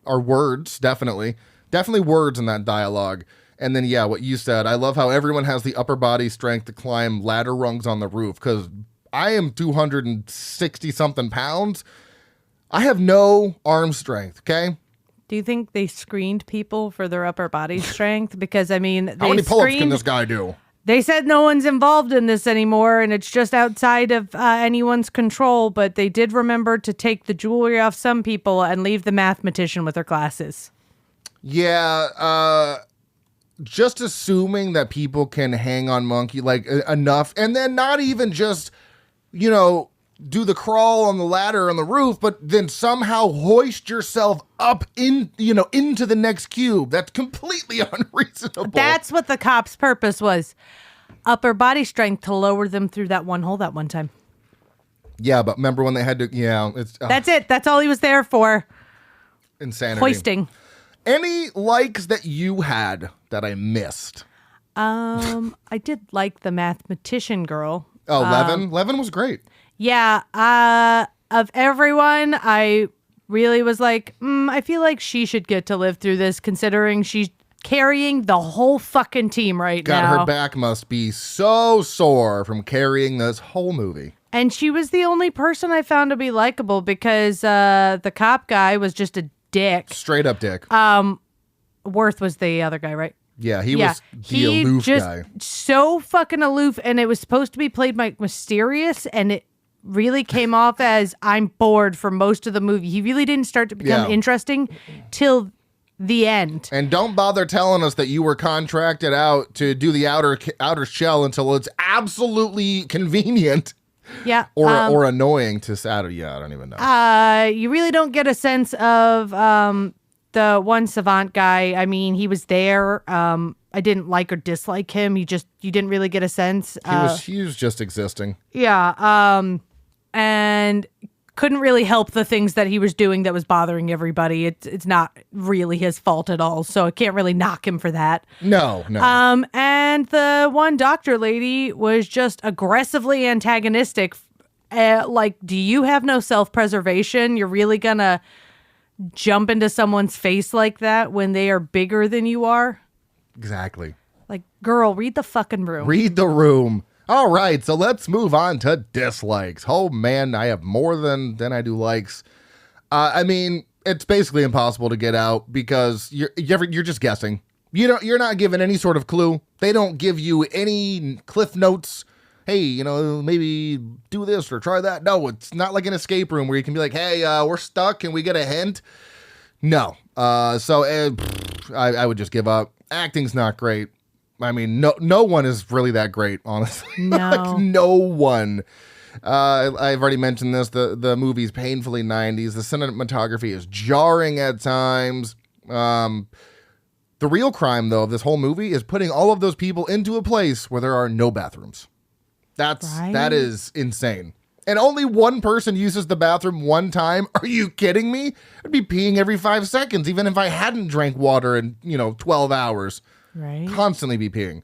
are words, definitely words in that dialogue. And then, yeah, what you said. I love how everyone has the upper body strength to climb ladder rungs on the roof, because I am 260 something pounds. I have no arm strength. Okay. Do you think they screened people for their upper body strength? Because I mean, how many pull-ups can this guy do? They said no one's involved in this anymore, and it's just outside of anyone's control, but they did remember to take the jewelry off some people and leave the mathematician with her glasses. Yeah, just assuming that people can hang on monkey enough, and then not even just, do the crawl on the ladder on the roof, but then somehow hoist yourself up into the next cube. That's completely unreasonable. That's what the cop's purpose was. Upper body strength to lower them through that one hole that one time. Yeah, but remember when they had to, it's... That's it. That's all he was there for. Insanity. Hoisting. Any likes that you had that I missed? I did like the mathematician girl. Oh, Levin? Levin was great. Yeah, of everyone, I really was like, I feel like she should get to live through this, considering she's carrying the whole fucking team now. God, her back must be so sore from carrying this whole movie. And she was the only person I found to be likable, because the cop guy was just a dick. Straight up dick. Worth was the other guy, right? Yeah, he was the aloof guy. So fucking aloof, and it was supposed to be played by mysterious, and it really came off as I'm bored for most of the movie. He really didn't start to become interesting till the end. And don't bother telling us that you were contracted out to do the outer shell until it's absolutely convenient. Yeah. Or annoying to Saturday. Yeah, I don't even know. You really don't get a sense of the one savant guy. I mean, he was there. I didn't like or dislike him. You didn't really get a sense. He was just existing. Yeah. And couldn't really help the things that he was doing that was bothering everybody. It's not really his fault at all, so I can't really knock him for that. No. And the one doctor lady was just aggressively antagonistic. Do you have no self-preservation? You're really gonna jump into someone's face like that when they are bigger than you are? Exactly. Like, girl, read the fucking room. Read the room. All right, so let's move on to dislikes. Oh man, I have more than I do likes. I mean, it's basically impossible to get out because you're just guessing. You're not given any sort of clue. They don't give you any cliff notes. Hey, maybe do this or try that. No, it's not like an escape room where you can be like, hey, we're stuck. Can we get a hint? No. So I would just give up. Acting's not great. I mean, no one is really that great, honestly. No. No one. I've already mentioned this. The movie's painfully 90s. The cinematography is jarring at times. The real crime, though, of this whole movie is putting all of those people into a place where there are no bathrooms. That is insane. And only one person uses the bathroom one time? Are you kidding me? I'd be peeing every 5 seconds, even if I hadn't drank water in, 12 hours. Right. Constantly be peeing.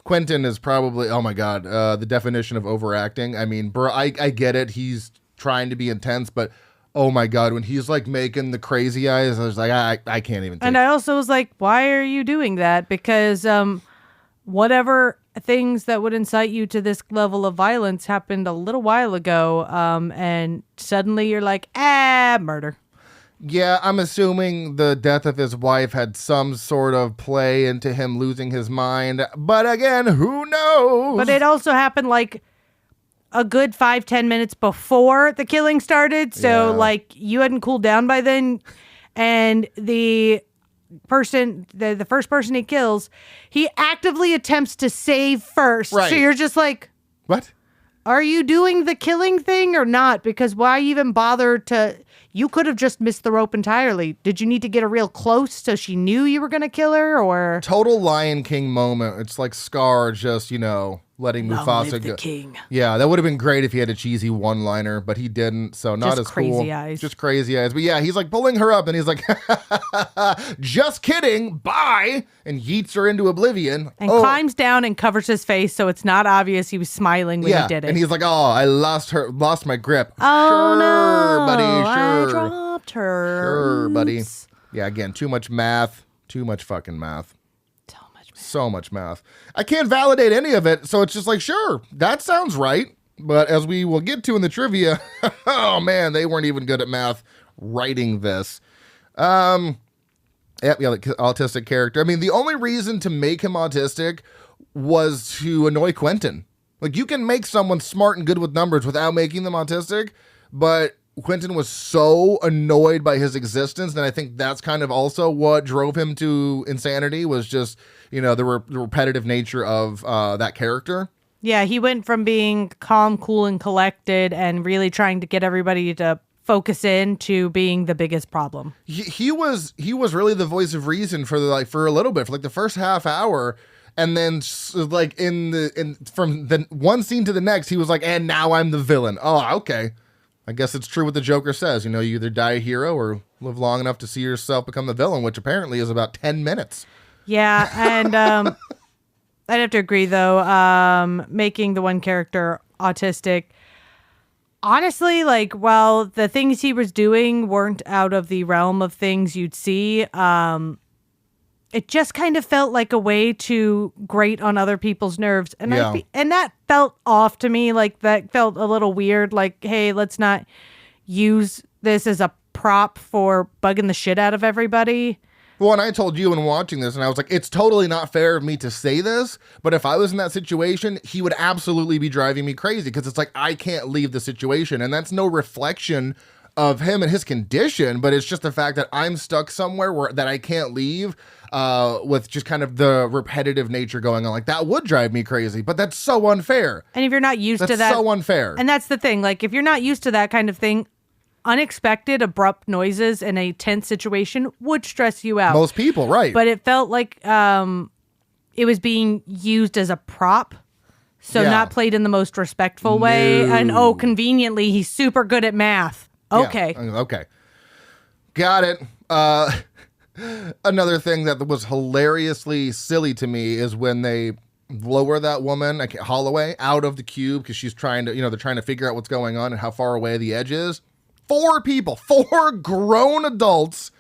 Quentin is probably, oh my God, the definition of overacting. I mean, bro, I get it. He's trying to be intense, but oh my God, when he's like making the crazy eyes, I was like, I can't even take And I also was like, why are you doing that? Because whatever things that would incite you to this level of violence happened a little while ago, and suddenly you're like, murder. Yeah, I'm assuming the death of his wife had some sort of play into him losing his mind. But again, who knows? But it also happened like a good 5-10 minutes before the killing started. So like you hadn't cooled down by then. And the person, the first person he kills, he actively attempts to save first. Right. So you're just like, what? Are you doing the killing thing or not? Because why even bother to... You could have just missed the rope entirely. Did you need to get her real close so she knew you were going to kill her, or... Total Lion King moment. It's like Scar just, letting Mufasa live go. the king. Yeah, that would have been great if he had a cheesy one-liner, but he didn't, so not Just as crazy cool. eyes. Just crazy eyes. But yeah, he's like pulling her up, and he's like, just kidding, bye, and yeets her into oblivion. And climbs down and covers his face so it's not obvious he was smiling when he did it. And he's like, I lost my grip. Oh, sure, no, buddy, sure. I dropped her. Sure, buddy. Oops. Yeah, again, too much math. Too much fucking math. So much math. I can't validate any of it, so it's just like, sure, that sounds right. But as we will get to in the trivia, oh man, they weren't even good at math writing this. Like autistic character. I mean, the only reason to make him autistic was to annoy Quentin. Like, you can make someone smart and good with numbers without making them autistic, but Quentin was so annoyed by his existence, and I think that's kind of also what drove him to insanity, was just, the repetitive nature of that character. Yeah, he went from being calm, cool, and collected and really trying to get everybody to focus in to being the biggest problem. He was really the voice of reason for a little bit, for like the first half hour. And then, like, from the one scene to the next, he was like, and now I'm the villain. Oh, okay. I guess it's true what the Joker says. You either die a hero or live long enough to see yourself become the villain, which apparently is about 10 minutes. Yeah, and I'd have to agree, though, making the one character autistic. Honestly, like, while the things he was doing weren't out of the realm of things you'd see, it just kind of felt like a way to grate on other people's nerves. And and that felt off to me. Like, that felt a little weird. Like, hey, let's not use this as a prop for bugging the shit out of everybody. Well, and I told you when watching this, and I was like, it's totally not fair of me to say this, but if I was in that situation, he would absolutely be driving me crazy, because it's like, I can't leave the situation. And that's no reflection of him and his condition, but it's just the fact that I'm stuck somewhere that I can't leave, with just kind of the repetitive nature going on. Like, that would drive me crazy, but that's so unfair. And if you're not used to that, that's so unfair. And that's the thing. Like, if you're not used to that kind of thing, unexpected, abrupt noises in a tense situation would stress you out. Most people, right. But it felt like it was being used as a prop. So not played in the most respectful way. And conveniently, he's super good at math. Okay. Yeah. Okay. Got it. Another thing that was hilariously silly to me is when they lower that woman, Holloway, out of the cube, because she's trying to, they're trying to figure out what's going on and how far away the edge is. 4 people, 4 grown adults,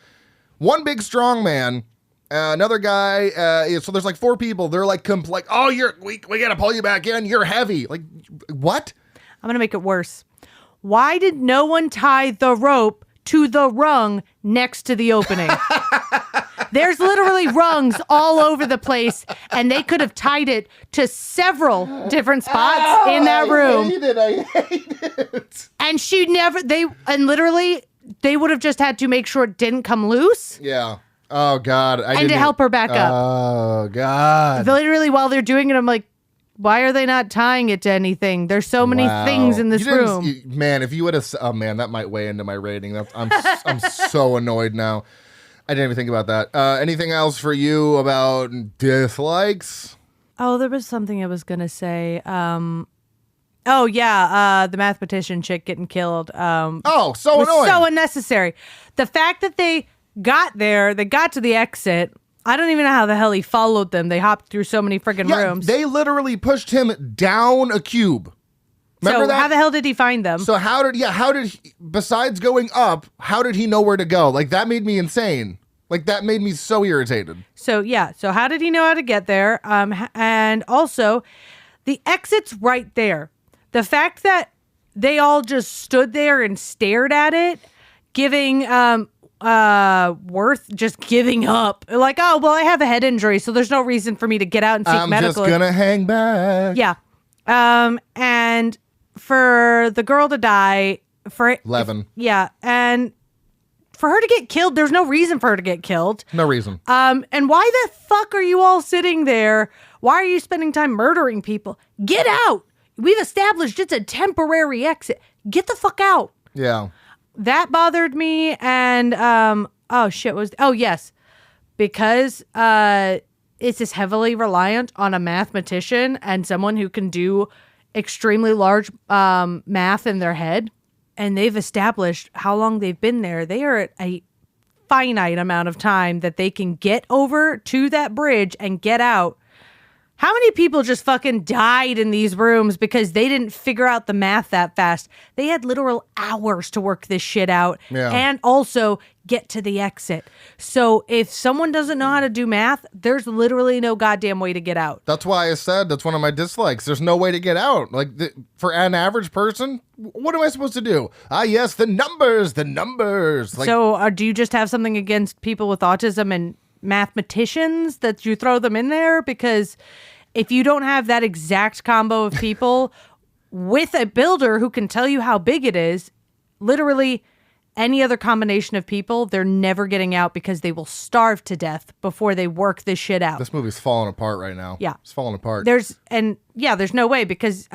one big strong man, another guy. So there's like 4 people. They're like, oh, we gotta pull you back in. You're heavy. Like, what? I'm gonna make it worse. Why did no one tie the rope to the rung next to the opening? There's literally rungs all over the place, and they could have tied it to several different spots in that room. I hate it. And they would have just had to make sure it didn't come loose. Yeah. Oh, God. And to help her back up. Oh, God. Literally, while they're doing it, I'm like, why are they not tying it to anything? There's so many things in this room. Man, if you would have... Oh, man, that might weigh into my rating. I'm so annoyed now. I didn't even think about that. Anything else for you about dislikes? Oh, there was something I was going to say. Oh yeah, the mathematician chick getting killed. So was annoying. So unnecessary. The fact that they got there, they got to the exit. I don't even know how the hell he followed them. They hopped through so many friggin' rooms. They literally pushed him down a cube. Remember that? How the hell did he find them? So how did he, besides going up, how did he know where to go? Like, that made me insane. Like, that made me so irritated. So how did he know how to get there? And also, the exit's right there. The fact that they all just stood there and stared at it, giving Worth just giving up. Like, oh, well, I have a head injury, so there's no reason for me to get out and seek medical. I'm just gonna hang back. Yeah. And for the girl to die, for Levin. And for her to get killed, there's no reason for her to get killed. No reason. And why the fuck are you all sitting there? Why are you spending time murdering people? Get out. We've established it's a temporary exit. Get the fuck out. Yeah. That bothered me. And, yes. Because it's just heavily reliant on a mathematician and someone who can do extremely large math in their head. And they've established how long they've been there. They are at a finite amount of time that they can get over to that bridge and get out. How many people just fucking died in these rooms because they didn't figure out the math that fast? They had literal hours to work this shit out and also get to the exit. So if someone doesn't know how to do math, there's literally no goddamn way to get out. That's why I said that's one of my dislikes. There's no way to get out. Like, for an average person, what am I supposed to do? Yes, the numbers. Like, so do you just have something against people with autism and mathematicians that you throw them in there? Because if you don't have that exact combo of people with a builder who can tell you how big it is, literally any other combination of people, they're never getting out because they will starve to death before they work this shit out. This movie's falling apart right now. Yeah. It's falling apart. There's no way because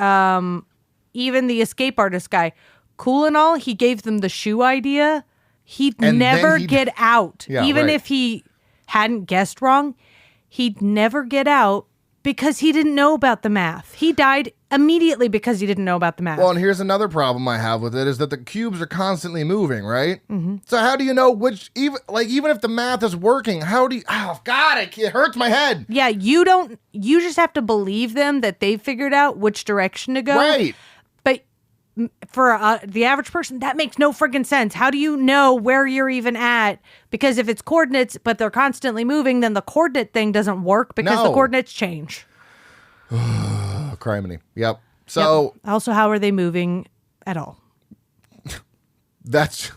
even the escape artist guy, cool and all, he gave them the shoe idea. He'd never get out. Yeah, even right. if he hadn't guessed wrong, he'd never get out because he didn't know about the math. He died immediately because he didn't know about the math. Well, and here's another problem I have with it is that the cubes are constantly moving, right? Mm-hmm. So how do you know which, even if the math is working, how do you, oh God, it hurts my head. Yeah, you just have to believe them that they've figured out which direction to go. Right. But for the average person, that makes no friggin' sense. How do you know where you're even at? Because if it's coordinates, but they're constantly moving, then the coordinate thing doesn't work because the coordinates change. Criminy. Yep. So also, how are they moving at all? That's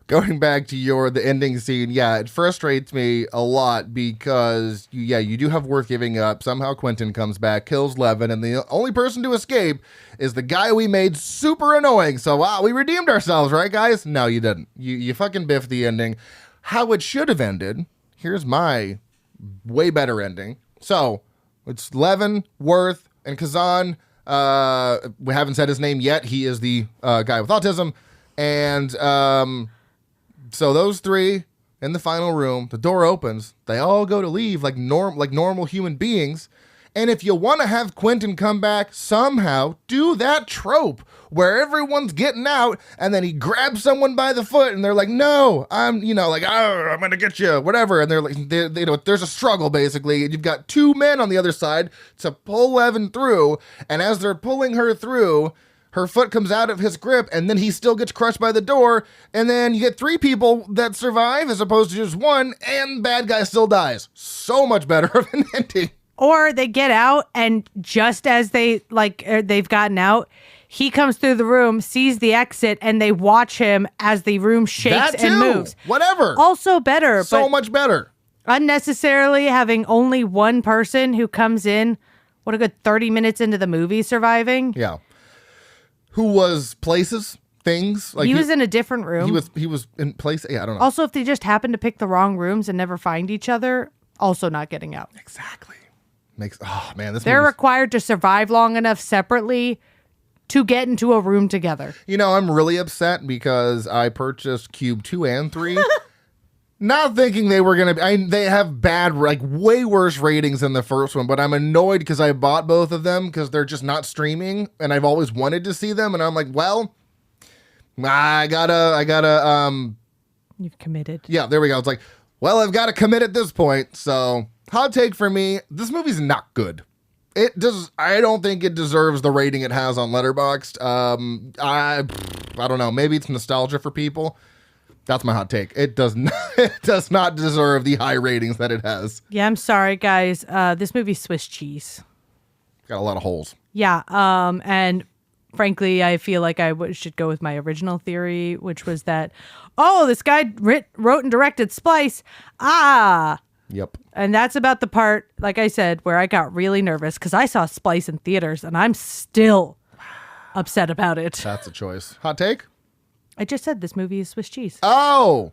going back to the ending scene. Yeah, it frustrates me a lot because you do have Worth giving up. Somehow Quentin comes back, kills Levin, and the only person to escape is the guy we made super annoying. So wow, we redeemed ourselves, right, guys? No, you didn't. You fucking biffed the ending. How it should have ended. Here's my way better ending. So it's Levin, Worth, and Kazan. We haven't said his name yet. He is the guy with autism. And so those three in the final room, the door opens. They all go to leave like normal human beings. And if you want to have Quentin come back, somehow do that trope where everyone's getting out and then he grabs someone by the foot and they're like, no, I'm going to get you, whatever. And they're like, there's a struggle basically. And you've got two men on the other side to pull Levin through. And as they're pulling her through, her foot comes out of his grip and then he still gets crushed by the door. And then you get three people that survive as opposed to just one, and bad guy still dies. So much better of an ending. Or they get out and just as they've gotten out, he comes through the room, sees the exit, and they watch him as the room shakes and moves. Whatever. Also better. So much better. Unnecessarily having only one person who comes in, what a good 30 minutes into the movie surviving. Yeah. Who was things. Like he was in a different room. He was in place. Yeah, I don't know. Also, if they just happen to pick the wrong rooms and never find each other, also not getting out. Exactly. They're required to survive long enough separately to get into a room together. I'm really upset because I purchased Cube 2 and 3 Not thinking they were going to be, they have bad, like way worse ratings than the first one, but I'm annoyed because I bought both of them because they're just not streaming and I've always wanted to see them. And I'm like, well, I gotta, You've committed. Yeah, there we go. It's like, well, I've got to commit at this point. So hot take for me, this movie's not good. I don't think it deserves the rating it has on Letterboxd. I don't know. Maybe it's nostalgia for people. That's my hot take. It does not deserve the high ratings that it has. Yeah, I'm sorry, guys. This movie's Swiss cheese. Got a lot of holes. Yeah, and frankly, I feel like I should go with my original theory, which was that, this guy wrote and directed Splice. Yep. And that's about the part, like I said, where I got really nervous because I saw Splice in theaters and I'm still upset about it. That's a choice. Hot take? I just said this movie is Swiss cheese. Oh,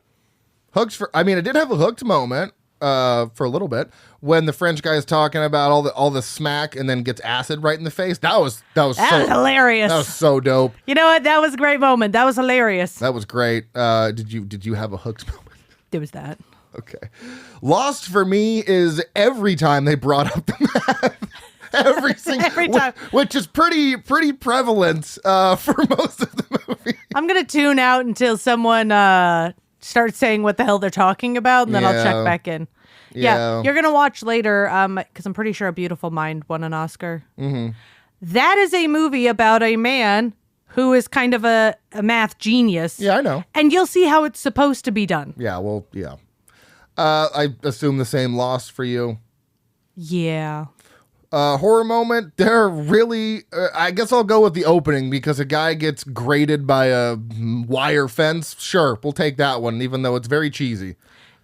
I did have a hooked moment for a little bit when the French guy is talking about all the smack and then gets acid right in the face. That was hilarious. That was so dope. You know what? That was a great moment. That was hilarious. That was great. Did you have a hooked moment? There was that. Okay. Lost for me is every time they brought up the math. Every time. Which is pretty prevalent for most of the movie. I'm going to tune out until someone starts saying what the hell they're talking about, and then I'll check back in. Yeah. You're going to watch later, because I'm pretty sure A Beautiful Mind won an Oscar. Mm-hmm. That is a movie about a man who is kind of a math genius. Yeah, I know. And you'll see how it's supposed to be done. Yeah, well, yeah. I assume the same Lost for you. Yeah. Horror moment, they're really, I guess I'll go with the opening because a guy gets grated by a wire fence. Sure, we'll take that one, even though it's very cheesy.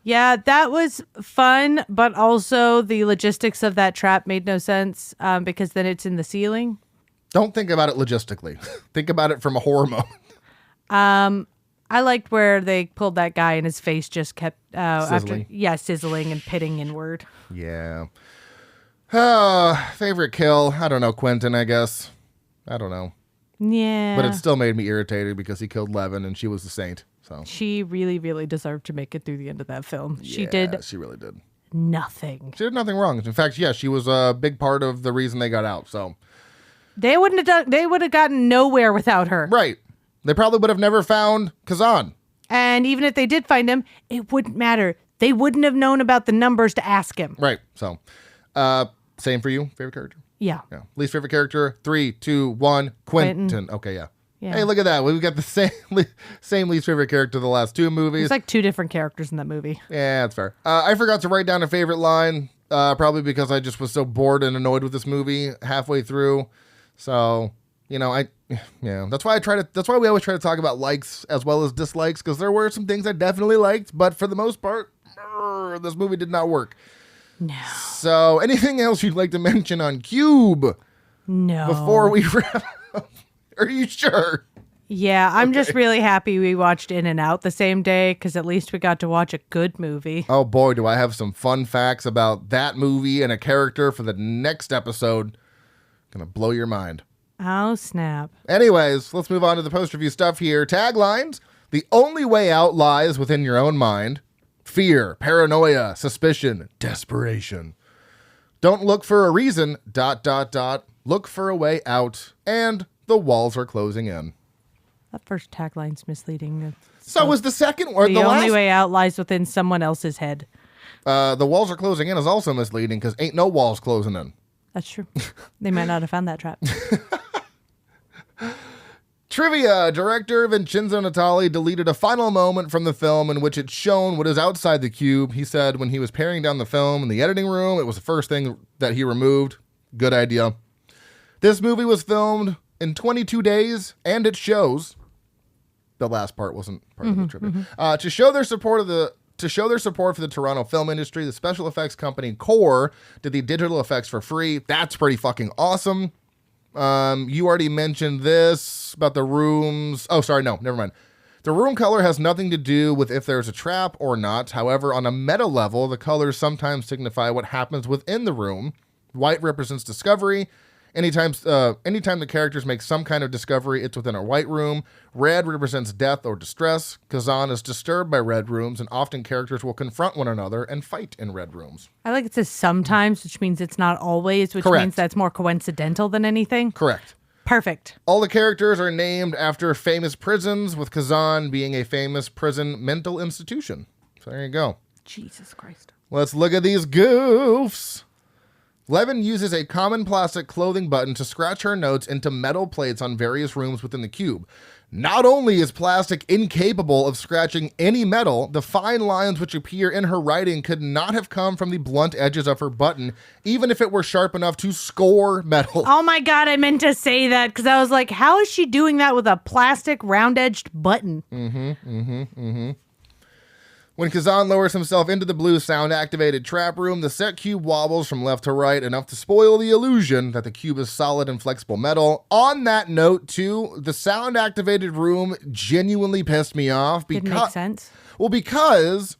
Yeah, that was fun, but also the logistics of that trap made no sense because then it's in the ceiling. Don't think about it logistically. Think about it from a horror moment. I liked where they pulled that guy and his face just kept sizzling. Sizzling and pitting inward. Yeah. Favorite kill? I don't know, Quentin, I guess. I don't know. Yeah. But it still made me irritated because he killed Levin and she was the saint. So she really, really deserved to make it through the end of that film. Yeah, she really did. Nothing. She did nothing wrong. In fact, yeah, she was a big part of the reason they got out. So they would have gotten nowhere without her. Right. They probably would have never found Kazan. And even if they did find him, it wouldn't matter. They wouldn't have known about the numbers to ask him. Right. So, same for you. Favorite character? Yeah. Least favorite character? 3, 2, 1. Quentin. Okay, yeah. Hey, look at that. We've got the same least favorite character the last two movies. There's like two different characters in that movie. Yeah, that's fair. I forgot to write down a favorite line, probably because I just was so bored and annoyed with this movie halfway through. So, that's why we always try to talk about likes as well as dislikes, because there were some things I definitely liked, but for the most part, this movie did not work. No. So, anything else you'd like to mention on Cube? No. Before we wrap up? Are you sure? Yeah, I'm just really happy we watched In and Out the same day, because at least we got to watch a good movie. Oh boy, do I have some fun facts about that movie and a character for the next episode. Gonna blow your mind. Oh, snap. Anyways, let's move on to the post-review stuff here. Taglines: the only way out lies within your own mind. Fear, paranoia, suspicion, desperation. Don't look for a reason, ... Look for a way out, and the walls are closing in. That first tagline's misleading. So was the second one. The only way out lies within someone else's head. The walls are closing in is also misleading because ain't no walls closing in. That's true. They might not have found that trap. Trivia. Director Vincenzo Natali deleted a final moment from the film in which it's shown what is outside the cube. He said when he was paring down the film in the editing room, it was the first thing that he removed. Good idea. This movie was filmed in 22 days, and it shows. The last part wasn't part of the trivia. To show their support for the Toronto film industry, the special effects company Core did the digital effects for free. That's pretty fucking awesome. You already mentioned this about the rooms. Oh, sorry, no, never mind. The room color has nothing to do with if there's a trap or not. However, on a meta level, the colors sometimes signify what happens within the room. White represents discovery, Anytime the characters make some kind of discovery, it's within a white room. Red represents death or distress. Kazan is disturbed by red rooms, and often characters will confront one another and fight in red rooms. I like it says sometimes, which means it's not always, which Correct. means that's more coincidental than anything. Correct. Perfect. All the characters are named after famous prisons, with Kazan being a famous prison mental institution. So there you go. Jesus Christ. Let's look at these goofs. Levin uses a common plastic clothing button to scratch her notes into metal plates on various rooms within the cube. Not only is plastic incapable of scratching any metal, the fine lines which appear in her writing could not have come from the blunt edges of her button, even if it were sharp enough to score metal. Oh my God, I meant to say that because I was like, how is she doing that with a plastic round-edged button? When Kazan lowers himself into the blue sound-activated trap room, the set cube wobbles from left to right enough to spoil the illusion that the cube is solid and flexible metal. On that note, too, the sound-activated room genuinely pissed me off. Didn't make sense. Well, because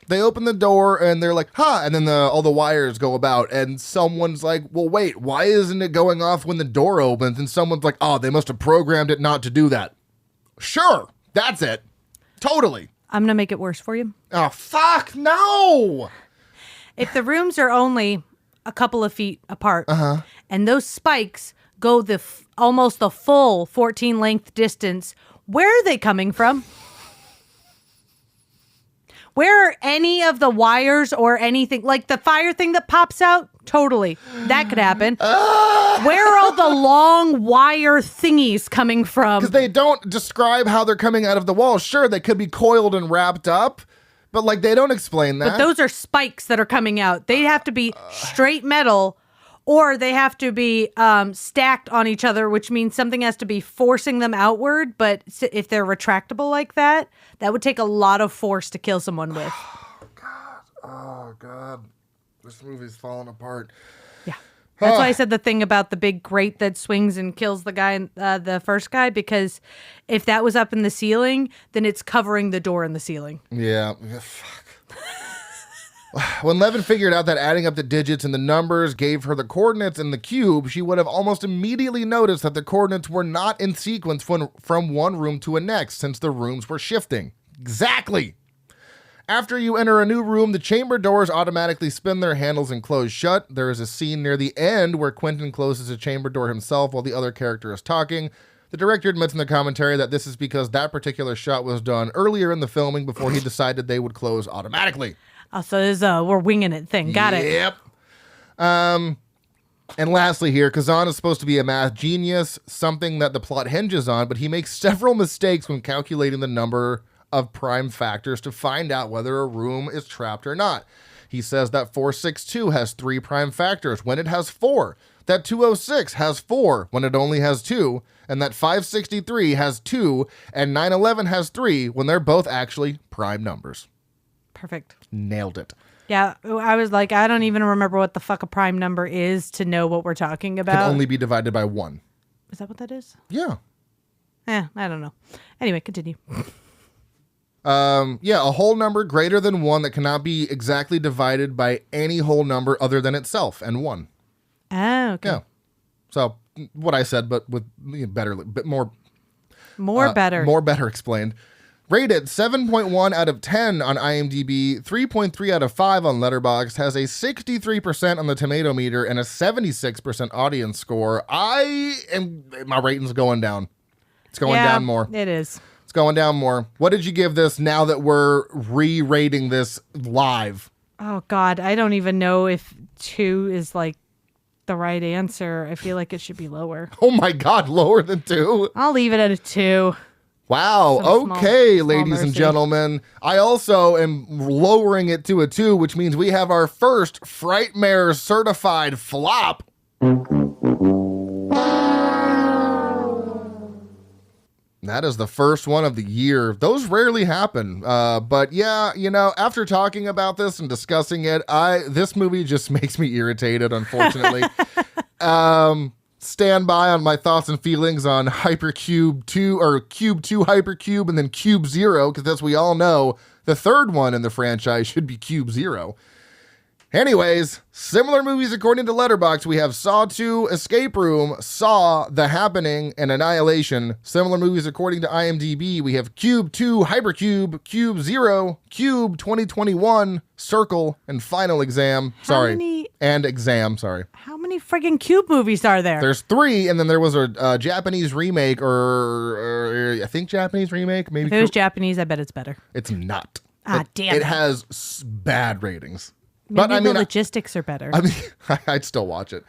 they open the door and they're like, and then all the wires go about, and someone's like, well, wait, why isn't it going off when the door opens? And someone's like, oh, they must have programmed it not to do that. Sure, that's it. Totally. I'm going to make it worse for you. Oh, fuck, no! If the rooms are only a couple of feet apart, and those spikes go almost the full 14 length distance, where are they coming from? Where are any of the wires or anything? Like the fire thing that pops out? Totally. That could happen. Where are all the long wire thingies coming from? Because they don't describe how they're coming out of the wall. Sure, they could be coiled and wrapped up, but like they don't explain that. But those are spikes that are coming out. They have to be straight metal, or they have to be stacked on each other, which means something has to be forcing them outward. But if they're retractable like that, that would take a lot of force to kill someone with. Oh, God. This movie's falling apart. Yeah. That's why I said the thing about the big grate that swings and kills the guy, the first guy, because if that was up in the ceiling, then it's covering the door in the ceiling. Yeah. Fuck. When Levin figured out that adding up the digits and the numbers gave her the coordinates in the cube, she would have almost immediately noticed that the coordinates were not in sequence from one room to a next, since the rooms were shifting. Exactly. After you enter a new room, the chamber doors automatically spin their handles and close shut. There is a scene near the end where Quentin closes a chamber door himself while the other character is talking. The director admits in the commentary that this is because that particular shot was done earlier in the filming before he decided they would close automatically. Oh, so this is we're winging it thing. Got it. Yep. And lastly here, Kazan is supposed to be a math genius, something that the plot hinges on, but he makes several mistakes when calculating the number of prime factors to find out whether a room is trapped or not. He says that 462 has 3 prime factors when it has 4, that 206 has 4 when it only has 2, and that 563 has 2, and 911 has 3 when they're both actually prime numbers. Perfect. Nailed it. Yeah, I was like, I don't even remember what the fuck a prime number is to know what we're talking about. Can only be divided by 1. Is that what that is? Yeah. I don't know. Anyway, continue. A whole number greater than 1 that cannot be exactly divided by any whole number other than itself and 1. Oh, okay. Yeah. So what I said, but with better, bit more better explained. Rated 7.1 out of 10 on IMDb, 3.3 out of 5 on Letterboxd, has a 63% on the tomato meter and a 76% audience score. My rating's going down. It's going down more. It is. It's going down more. What did you give this now that we're re-rating this live? Oh, God. I don't even know if 2 is like the right answer. I feel like it should be lower. Oh, my God. Lower than 2? I'll leave it at a 2. Wow. Okay, ladies and gentlemen. I also am lowering it to a 2, which means we have our first Frightmare certified flop. That is the first one of the year. Those rarely happen. But yeah, after talking about this and discussing it, this movie just makes me irritated, unfortunately. Stand by on my thoughts and feelings on Hypercube 2 or Cube 2 Hypercube and then Cube 0, because as we all know, the third one in the franchise should be Cube 0. Anyways, similar movies according to Letterboxd. We have Saw 2, Escape Room, Saw, The Happening, and Annihilation. Similar movies according to IMDb. We have Cube 2, Hypercube, Cube 0, Cube 2021, Circle, and Final Exam. And Exam, sorry. How many friggin' Cube movies are there? There's 3, and then there was a Japanese remake, or I think Japanese remake. Maybe if it was Japanese, I bet it's better. It's not. Damn it has bad ratings. Maybe but the logistics are better. I mean, I'd still watch it.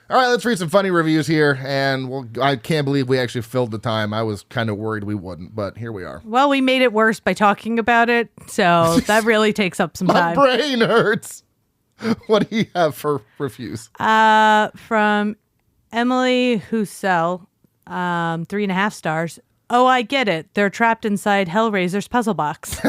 All right, let's read some funny reviews here. And I can't believe we actually filled the time. I was kind of worried we wouldn't, but here we are. Well, we made it worse by talking about it. So that really takes up some time. My brain hurts. What do you have for reviews? From Emily Hussell, 3.5 stars. Oh, I get it. They're trapped inside Hellraiser's puzzle box.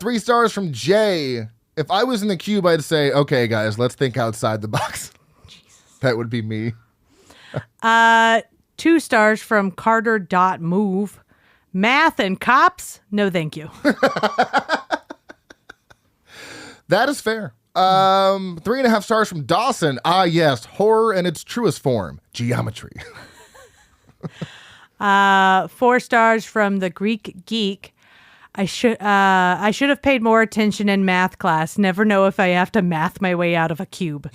3 stars from Jay. If I was in the cube, I'd say, okay, guys, let's think outside the box. Jesus. That would be me. 2 stars from Carter.move. Math and cops? No, thank you. That is fair. 3.5 stars from Dawson. Ah, yes, horror in its truest form. Geometry. 4 stars from the Greek Geek. I should have paid more attention in math class. Never know if I have to math my way out of a cube.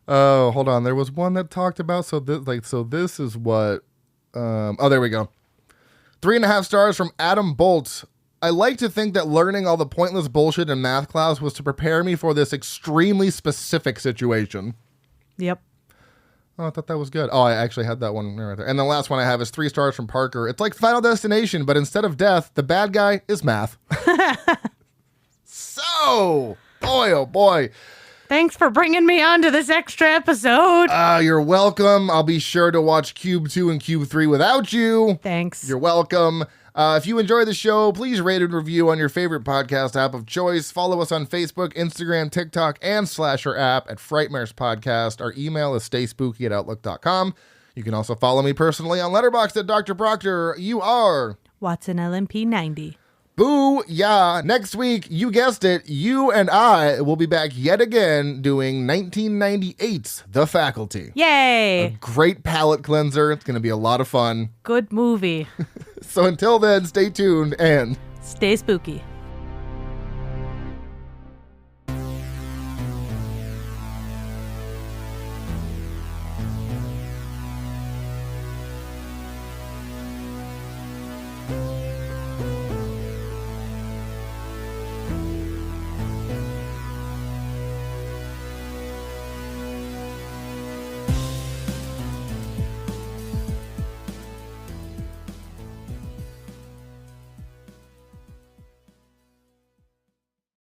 Oh, hold on. There was one that talked about so this is what. Oh, there we go. 3.5 stars from Adam Bolt. I like to think that learning all the pointless bullshit in math class was to prepare me for this extremely specific situation. Yep. Oh, I thought that was good. Oh, I actually had that one right there. And the last one I have is 3 stars from Parker. It's like Final Destination, but instead of death, the bad guy is math. So, boy, oh boy. Thanks for bringing me on to this extra episode. You're welcome. I'll be sure to watch Cube 2 and Cube 3 without you. Thanks. You're welcome. If you enjoy the show, please rate and review on your favorite podcast app of choice. Follow us on Facebook, Instagram, TikTok, and Slasher app at frightmarespodcast. Our email is stayspooky@outlook.com. You can also follow me personally on Letterboxd at Dr. Proctor. You are Watson LMP 90. Boo, yeah. Next week, you guessed it, you and I will be back yet again doing 1998's The Faculty. Yay! A great palate cleanser. It's going to be a lot of fun. Good movie. So until then, stay tuned and stay spooky.